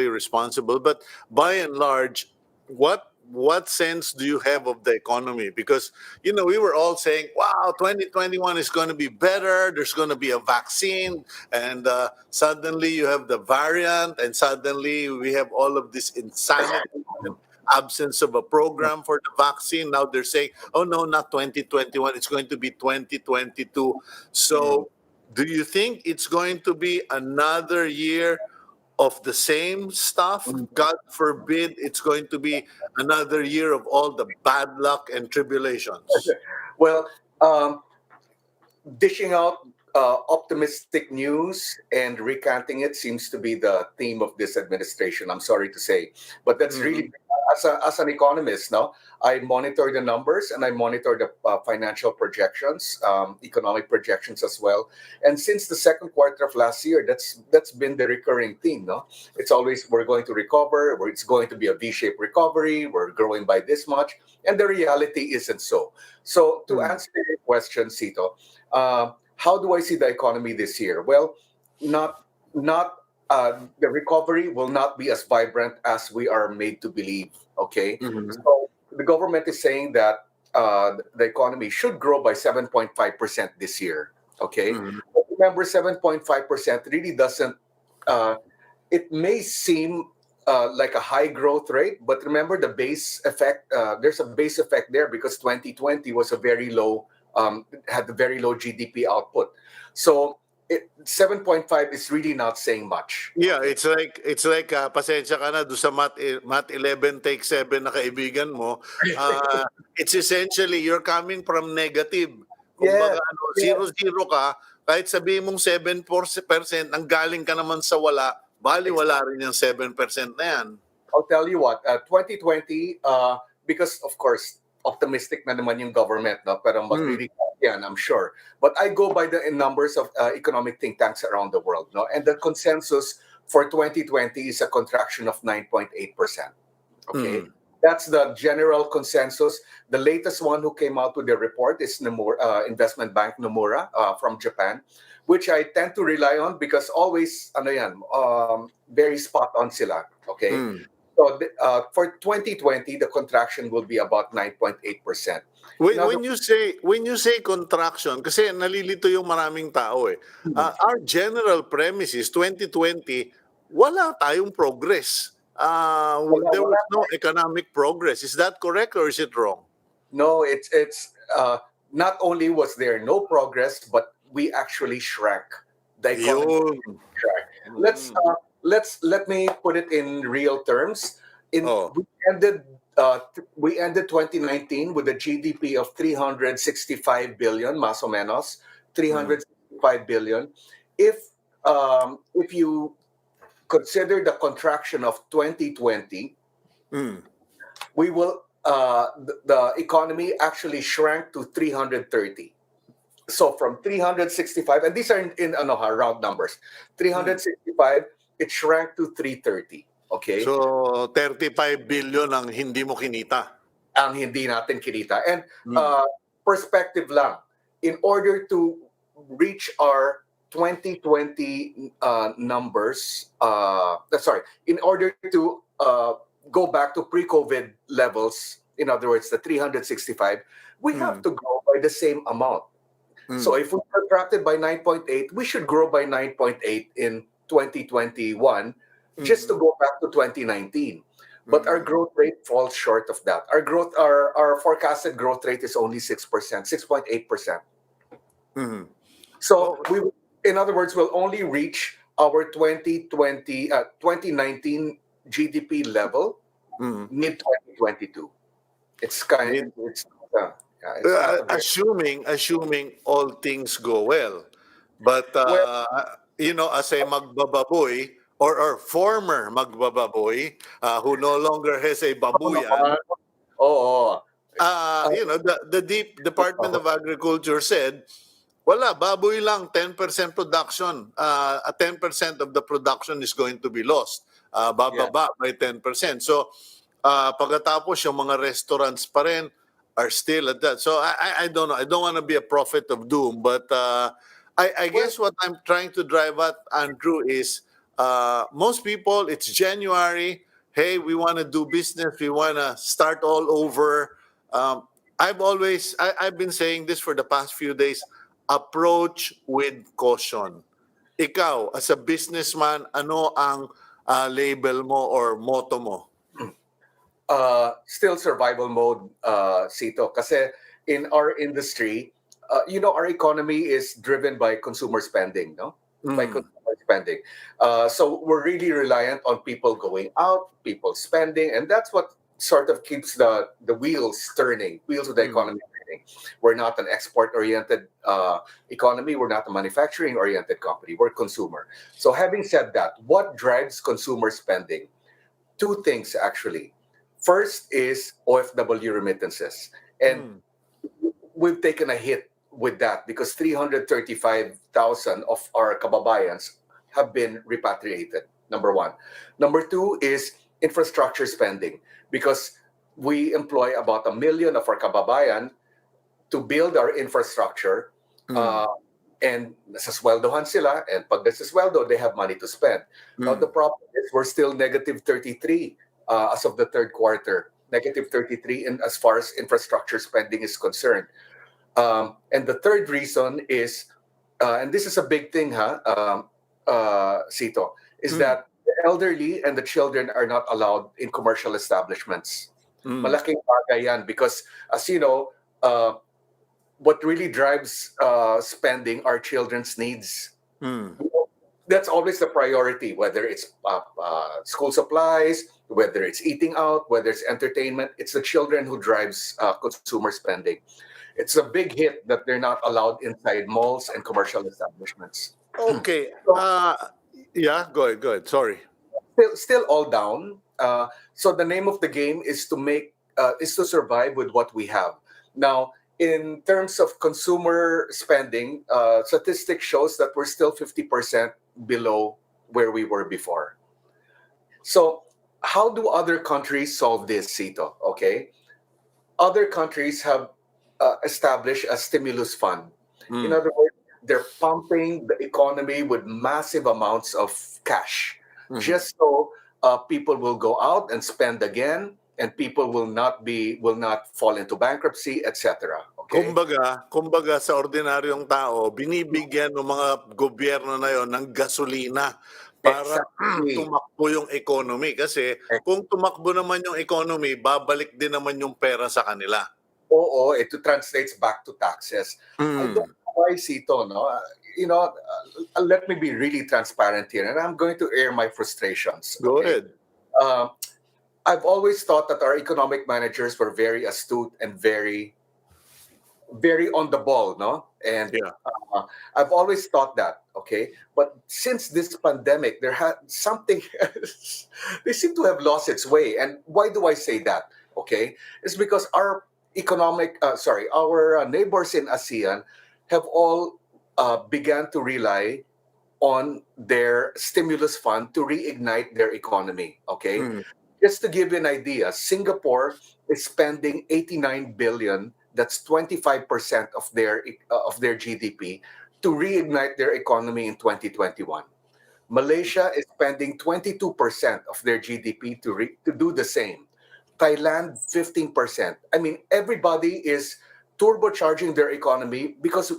responsible. But by and large, what sense do you have of the economy? Because we were all saying, "Wow, 2021 is going to be better. There's going to be a vaccine," and suddenly you have the variant, and suddenly we have all of this insanity. Absence of a program for the vaccine. Now they're saying, oh no, not 2021, it's going to be 2022. So do you think it's going to be another year of the same stuff? God forbid it's going to be another year of all the bad luck and tribulations. Well, dishing out optimistic news and recanting it seems to be the theme of this administration. I'm sorry to say, but that's really, as an economist, now I monitor the numbers and I monitor the financial projections, economic projections as well. And since the second quarter of last year, that's been the recurring theme. No, it's always we're going to recover, or it's going to be a V-shaped recovery. We're growing by this much, and the reality isn't so. So to answer your question, Cito, how do I see the economy this year? Well, not the recovery will not be as vibrant as we are made to believe. Okay, so the government is saying that the economy should grow by 7.5% this year. Okay, but remember, 7.5% really doesn't. It may seem like a high growth rate, but remember the base effect. There's a base effect there because 2020 was a very low, had a very low GDP output. So 7.5 is really not saying much. Yeah, it's like pasensya ka na do sa math 11 take 7 na kaibigan mo. It's essentially you're coming from negative. Yeah, Kumbaga zero ka, kahit sabihin mong 7% ang galing ka naman sa wala, bali wala rin yung 7% na yan. I'll tell you what, 2020, because of course, optimistic na naman yung government, no? Pero magre-recap yan, I'm sure. But I go by the numbers of economic think tanks around the world, no? And the consensus for 2020 is a contraction of 9.8%. Okay? That's the general consensus. The latest one who came out with the report is Nomura, investment bank Nomura from Japan, which I tend to rely on because always, very spot on sila. Okay? So for 2020, the contraction will be about 9.8%. When you say contraction, kasi nalilito yung maraming tao eh. Our general premise is 2020, wala tayong progress. There was no economic progress. Is that correct or is it wrong? No, it's not only was there no progress, but we actually shrank. The economy shrank. Let me put it in real terms. We ended 2019 with a GDP of 365 billion, más o menos, 365 billion. If you consider the contraction of 2020, we will the economy actually shrank to 330. So from 365, and these are in round numbers, 365, it shrank to 330. Okay? So 35 billion ang hindi mo kinita. Ang hindi natin kinita. And perspective lang, in order to reach our 2020 numbers, in order to go back to pre-COVID levels, in other words, the 365, we have to grow by the same amount. So if we contracted by 9.8, we should grow by 9.8 in 2021 just to go back to 2019. But our growth rate falls short of that. Our forecasted growth rate is only 6%, 6.8%. So Oh, we, in other words, will only reach our 2019 GDP level mid 2022. It's kind, it's not a very assuming all things go well. But well. as a magbababoy or former magbababoy who no longer has a Ano babuyan, naman? Oo. the deep Department of Agriculture said, wala, baboy lang, 10% production. 10% of the production is going to be lost. Yeah. Bababa by 10%. So, pagkatapos yung mga restaurants pa rin are still at that. So, I don't know. I don't want to be a prophet of doom, but I Well, guess what I'm trying to drive at, Andrew, is most people, it's January. Hey, we want to do business. We want to start all over. Um, I've been saying this for the past few days. Approach with caution. Ikaw, as a businessman, ano ang label mo or motto mo? still survival mode, Cito. Kasi in our industry, our economy is driven by consumer spending, no? By consumer spending. So we're really reliant on people going out, people spending, and that's what sort of keeps the wheels turning, wheels of the economy turning. We're not an export-oriented economy. We're not a manufacturing-oriented company. We're consumer. So having said that, what drives consumer spending? Two things, actually. First is OFW remittances. And we've taken a hit with that because 335,000 of our kababayans have been repatriated, number one. Number two is infrastructure spending because we employ about 1 million of our kababayan to build our infrastructure. And nasasweldohan sila, and pag nasasweldo, they have money to spend. Now, the problem is we're still negative 33 as of the third quarter, negative 33 in as far as infrastructure spending is concerned. And the third reason is, and this is a big thing, Cito, is that the elderly and the children are not allowed in commercial establishments. Malaking bagay yan because, as you know, what really drives spending are children's needs. That's always the priority, whether it's school supplies, whether it's eating out, whether it's entertainment. It's the children who drives consumer spending. It's a big hit that they're not allowed inside malls and commercial establishments. Okay. Yeah, go ahead. Sorry. Still all down. So the name of the game is to survive with what we have. Now, in terms of consumer spending, statistics shows that we're still 50% below where we were before. So how do other countries solve this, Cito? Okay, other countries have established a stimulus fund. In other words, they're pumping the economy with massive amounts of cash, just so people will go out and spend again, and people will not fall into bankruptcy, etc. Okay. Kumbaga sa ordinaryong tao, binibigyan ng mga gobyerno na yon ng gasolina para Exactly. tumakbo yung economy. Kasi kung tumakbo naman yung economy, babalik din naman yung pera sa kanila. Oo, it translates back to taxes. I don't know why, Cito, no? Let me be really transparent here, and I'm going to air my frustrations. Go okay? ahead. I've always thought that our economic managers were very astute and very, very on the ball, no? And I've always thought that, okay? But since this pandemic, there had something, they seem to have lost its way. And why do I say that, okay? It's because our our neighbors in ASEAN have all began to rely on their stimulus fund to reignite their economy, okay? Just to give you an idea, Singapore is spending 89 billion, that's 25% of their GDP, to reignite their economy in 2021. Malaysia is spending 22% of their GDP to do the same. Thailand, 15%. I mean, everybody is turbocharging their economy because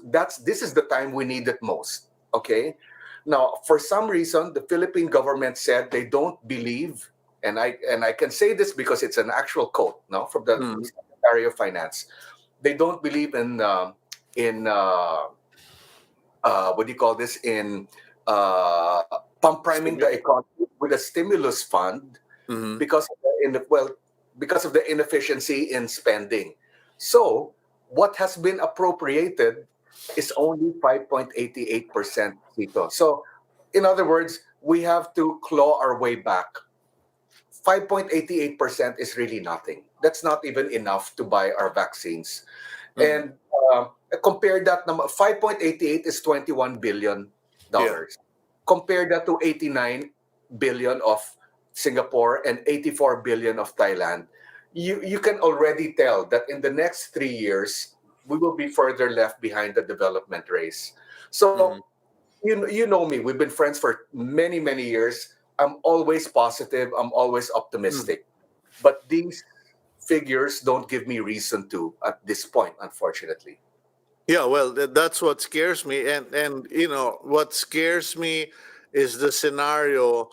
this is the time we need it most. Okay? Now, for some reason, the Philippine government said they don't believe, and I can say this because it's an actual quote, no, from the Mm. Secretary of Finance. They don't believe in what do you call this, in pump priming the economy with a stimulus fund Mhm. because of because of the inefficiency in spending. So what has been appropriated is only 5.88%, Tito. So in other words, we have to claw our way back. 5.88% is really nothing. That's not even enough to buy our vaccines. Mhm. And compare that number, 5.88 is $21 billion. Yeah. Compare that to 89 billion of Singapore and 84 billion of Thailand. You can already tell that in the next 3 years, we will be further left behind the development race. Mhm. So you know me, we've been friends for many, many years. I'm always positive, I'm always Mhm. optimistic. But these figures don't give me reason to at this point, unfortunately. Yeah, well, that's what scares me, and what scares me is the scenario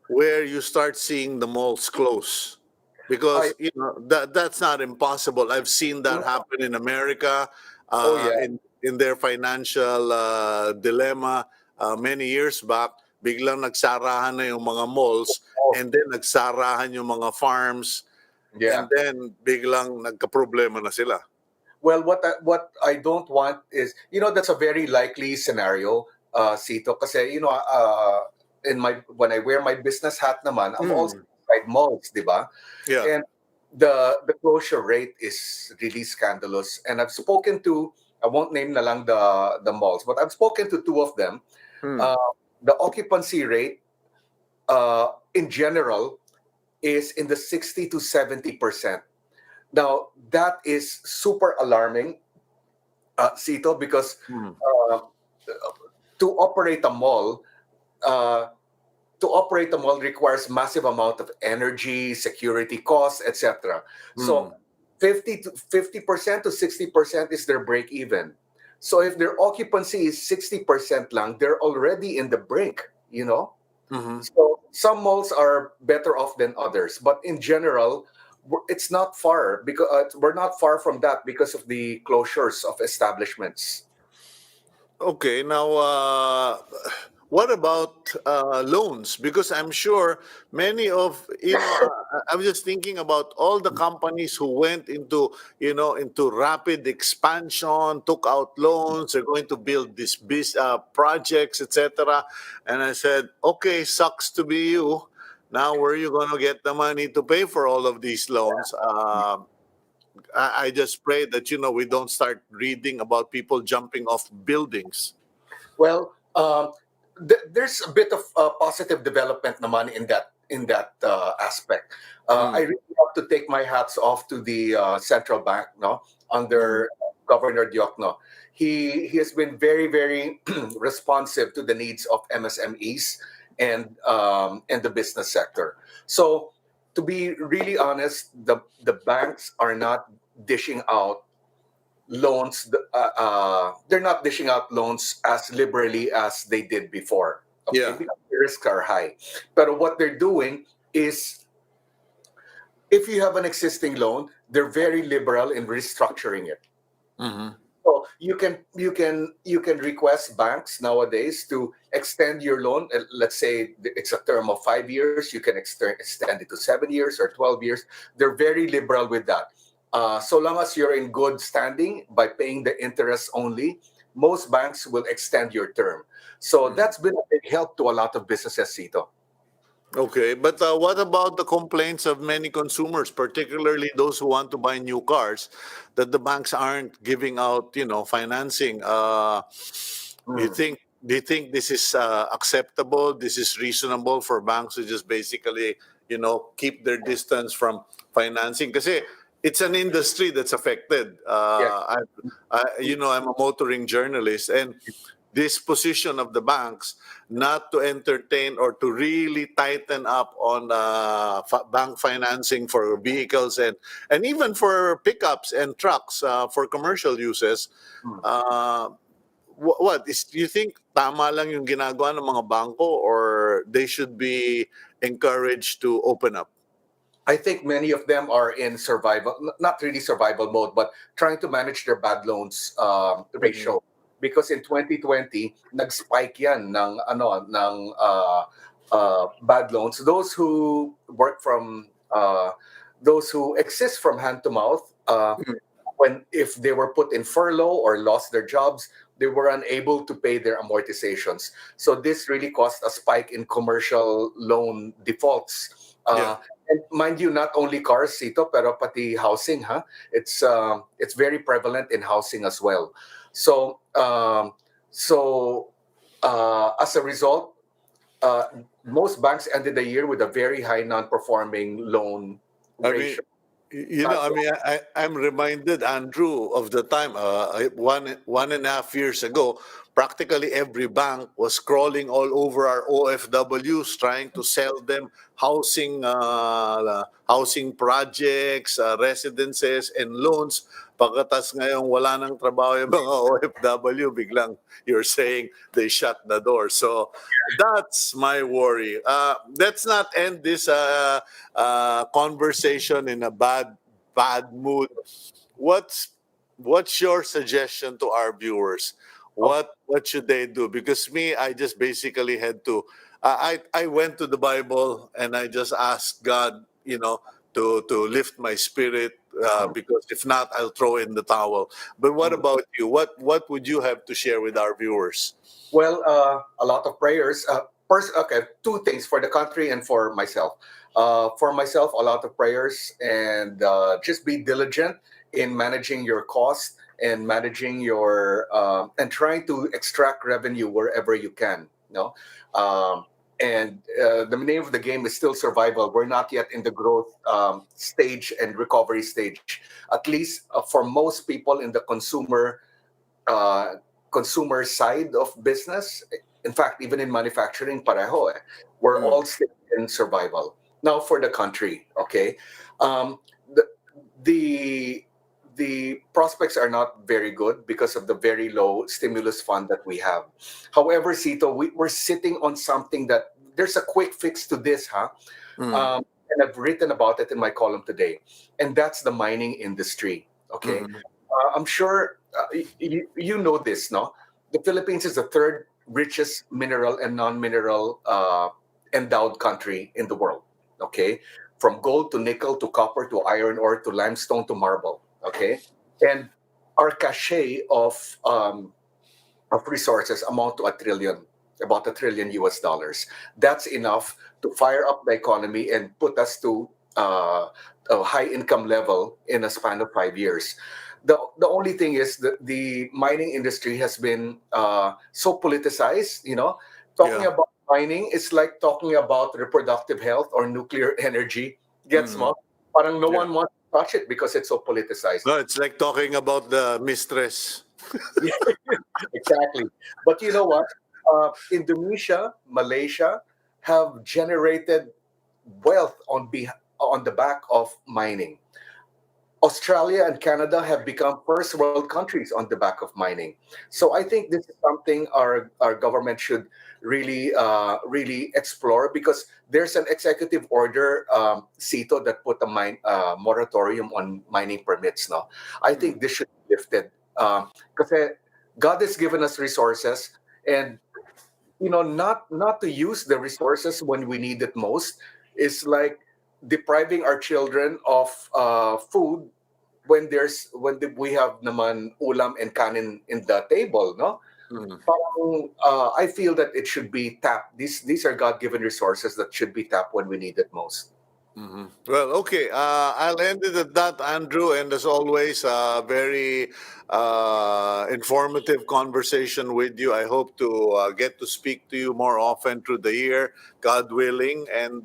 where you start seeing the malls close, I because that's not impossible. I've seen that happen in America, Oh yeah. in their financial dilemma many years back. Biglang nagsarahan na yung mga malls, Oh, and then nagsarahan yung mga farms, and yeah. then biglang nagka-problema na sila. Well, what I don't want is, that's a very likely scenario, Cito, kasi in my when I wear my business hat naman, I'm also Mm, inside malls, di ba? yeah. And the closure rate is really scandalous. And I've spoken to, I won't name na lang the malls, but I've spoken to two of them. Mm, Uh, the occupancy rate, in general, is in the 60 to 70%. Now, that is super alarming, Cito, because mm, uh, to operate a mall, uh, requires massive amount of energy, security costs, etc. mm. So 50% to 60% is their break even. So if their occupancy is 60% lang, they're already in the brink, you know? Mhm. So some malls are better off than others, but in general, it's not far because we're not far from that because of the closures of establishments. Okay, now what about loans? Because I'm sure many of I'm just thinking about all the companies who went into rapid expansion, took out loans, they're going to build these projects, etc. And I said, okay, sucks to be you. Now, where are you going to get the money to pay for all of these loans? I just pray that we don't start reading about people jumping off buildings. Well, there's a bit of positive development naman in that aspect. I Mm, really have to take my hats off to the central bank, no, mm, under Governor Diokno. He has been very, very responsive to the needs of MSMEs and the business sector. So, to be really honest, the banks are not dishing out loans. They're not dishing out loans as liberally as they did before. Okay, yeah. because the risks are high. But what they're doing is, if you have an existing loan, they're very liberal in restructuring it. Hmm. So you can request banks nowadays to extend your loan. Let's say it's a term of 5 years. You can extend it to 7 years or 12 years. They're very liberal with that. So long as you're in good standing by paying the interest only, most banks will extend your term. So Hmm. that's been a big help to a lot of businesses, Cito. Okay, but what about the complaints of many consumers, particularly those who want to buy new cars, that the banks aren't giving out, financing? Mm. Do you think this is acceptable? This is reasonable for banks to just basically, keep their distance from financing? Because it's an industry that's affected. Yeah. I'm a motoring journalist, and disposition of the banks not to entertain or to really tighten up on bank financing for vehicles and even for pickups and trucks for commercial uses. Uh, what is, do you think tama lang yung ginagawa ng mga bangko or they should be encouraged to open up? I think many of them are in survival, not really survival mode, but trying to manage their bad loans ratio. Because in 2020, nag-spike yan ng bad loans. Those who work from, those who exist from hand to mouth, if they were put in furlough or lost their jobs, they were unable to pay their amortizations. So this really caused a spike in commercial loan defaults. And mind you, not only cars, Cito, pero pati housing, ha? It's very prevalent in housing as well. So as a result, most banks ended the year with a very high non-performing loan ratio. I'm reminded, Andrew, of the time 1.5 years ago. Practically every bank was crawling all over our OFWs, trying to sell them housing projects, residences, and loans. Pagkatas ngayon wala nang trabaho yung mga OFW, biglang you're saying they shut the door. So that's my worry. Let's not end this conversation in a bad mood. What's your suggestion to our viewers? What should they do? Because me, I just basically had to. I went to the Bible and I just asked God, to lift my spirit. Because if not, I'll throw in the towel. But what about you? What would you have to share with our viewers? Well, a lot of prayers. First, okay, two things for the country and for myself. For myself, a lot of prayers and just be diligent in managing your costs and managing your and trying to extract revenue wherever you can. And the name of the game is still survival. We're not yet in the growth stage and recovery stage. At least for most people in the consumer side of business. In fact, even in manufacturing, pareho we're all still in survival. Now for the country, okay, the prospects are not very good because of the very low stimulus fund that we have. However, Cito, we're sitting on something that there's a quick fix to this, huh? And I've written about it in my column today, and that's the mining industry. Okay, I'm sure you know this, no? The Philippines is the third richest mineral and non-mineral endowed country in the world. Okay, from gold to nickel to copper to iron ore to limestone to marble. Okay, and our cachet of resources amount to about a trillion US dollars. That's enough to fire up the economy and put us to a high income level in a span of 5 years. The only thing is that the mining industry has been so politicized. Talking about mining is like talking about reproductive health or nuclear energy. Gets mo? Parang no one wants to touch it because it's so politicized. No, it's like talking about the mistress. Exactly. But you know what? Indonesia, Malaysia have generated wealth on the back of mining. Australia and Canada have become first world countries on the back of mining. So I think this is something our government should really explore, because there's an executive order, Cito, that put a moratorium on mining permits. No, I think this should be lifted because God has given us resources, and not to use the resources when we need it most is like depriving our children of food when we have naman ulam and kanin in the table, no? Parang, I feel that it should be tapped. These are God-given resources that should be tapped when we need it most. Well, okay. I'll end it at that, Andrew. And as always, very informative conversation with you. I hope to get to speak to you more often through the year, God willing, and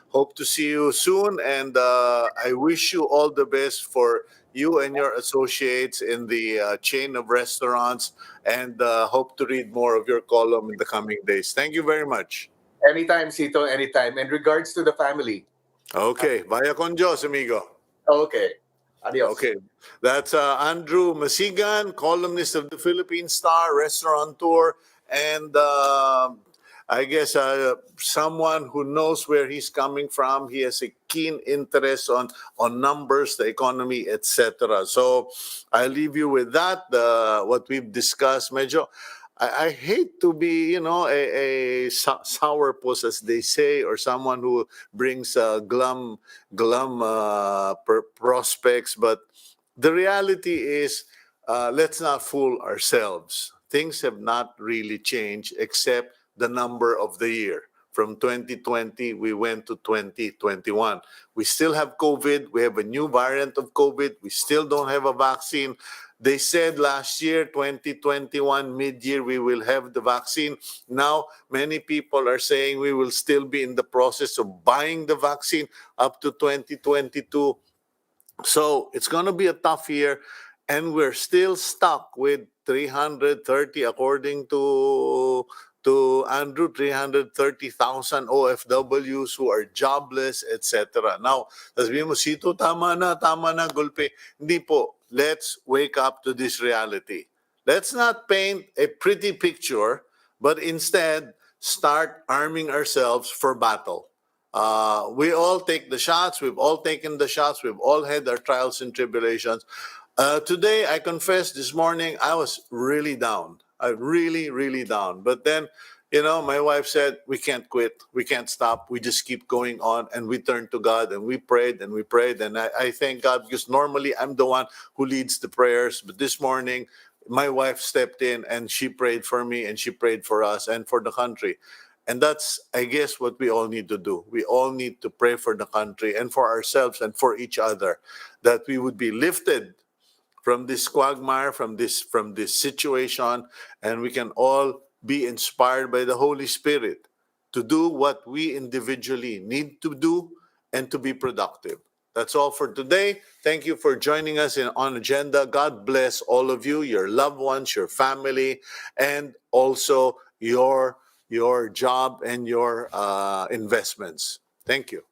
hope to see you soon. And I wish you all the best for you and your associates in the chain of restaurants, and hope to read more of your column in the coming days. Thank you very much. Anytime, Cito, anytime. In regards to the family. Okay, vaya con Dios, amigo. Okay. Adios. Okay, that's Andrew Masigan, columnist of the Philippine Star, restaurateur, and I guess someone who knows where he's coming from. He has a keen interest on numbers, the economy, etc. So I leave you with that. What we've discussed, medyo. I hate to be, a sourpuss, as they say, or someone who brings glum prospects. But the reality is, let's not fool ourselves. Things have not really changed except the number of the year. From 2020, we went to 2021. We still have COVID. We have a new variant of COVID. We still don't have a vaccine. They said last year, 2021, mid-year, we will have the vaccine. Now, many people are saying we will still be in the process of buying the vaccine up to 2022. So it's going to be a tough year, and we're still stuck with 330, according to Andrew, 330,000 OFWs who are jobless, etc. Now, sabihin mo, Cito, tama na, gulpe. Hindi po. Let's wake up to this reality. Let's not paint a pretty picture, but instead start arming ourselves for battle. We all take the shots. We've all taken the shots. We've all had our trials and tribulations. Today, I confess, this morning, I was really down. Really down. But then, my wife said, we can't quit. We can't stop. We just keep going on. And we turned to God, and we prayed and we prayed. And I thank God, because normally I'm the one who leads the prayers. But this morning, my wife stepped in and she prayed for me, and she prayed for us and for the country. And that's, I guess, what we all need to do. We all need to pray for the country and for ourselves and for each other, that we would be lifted from this quagmire, from this situation, and we can all be inspired by the Holy Spirit to do what we individually need to do and to be productive. That's all for today. Thank you for joining us on Agenda. God bless all of you, your loved ones, your family, and also your job and your investments. Thank you.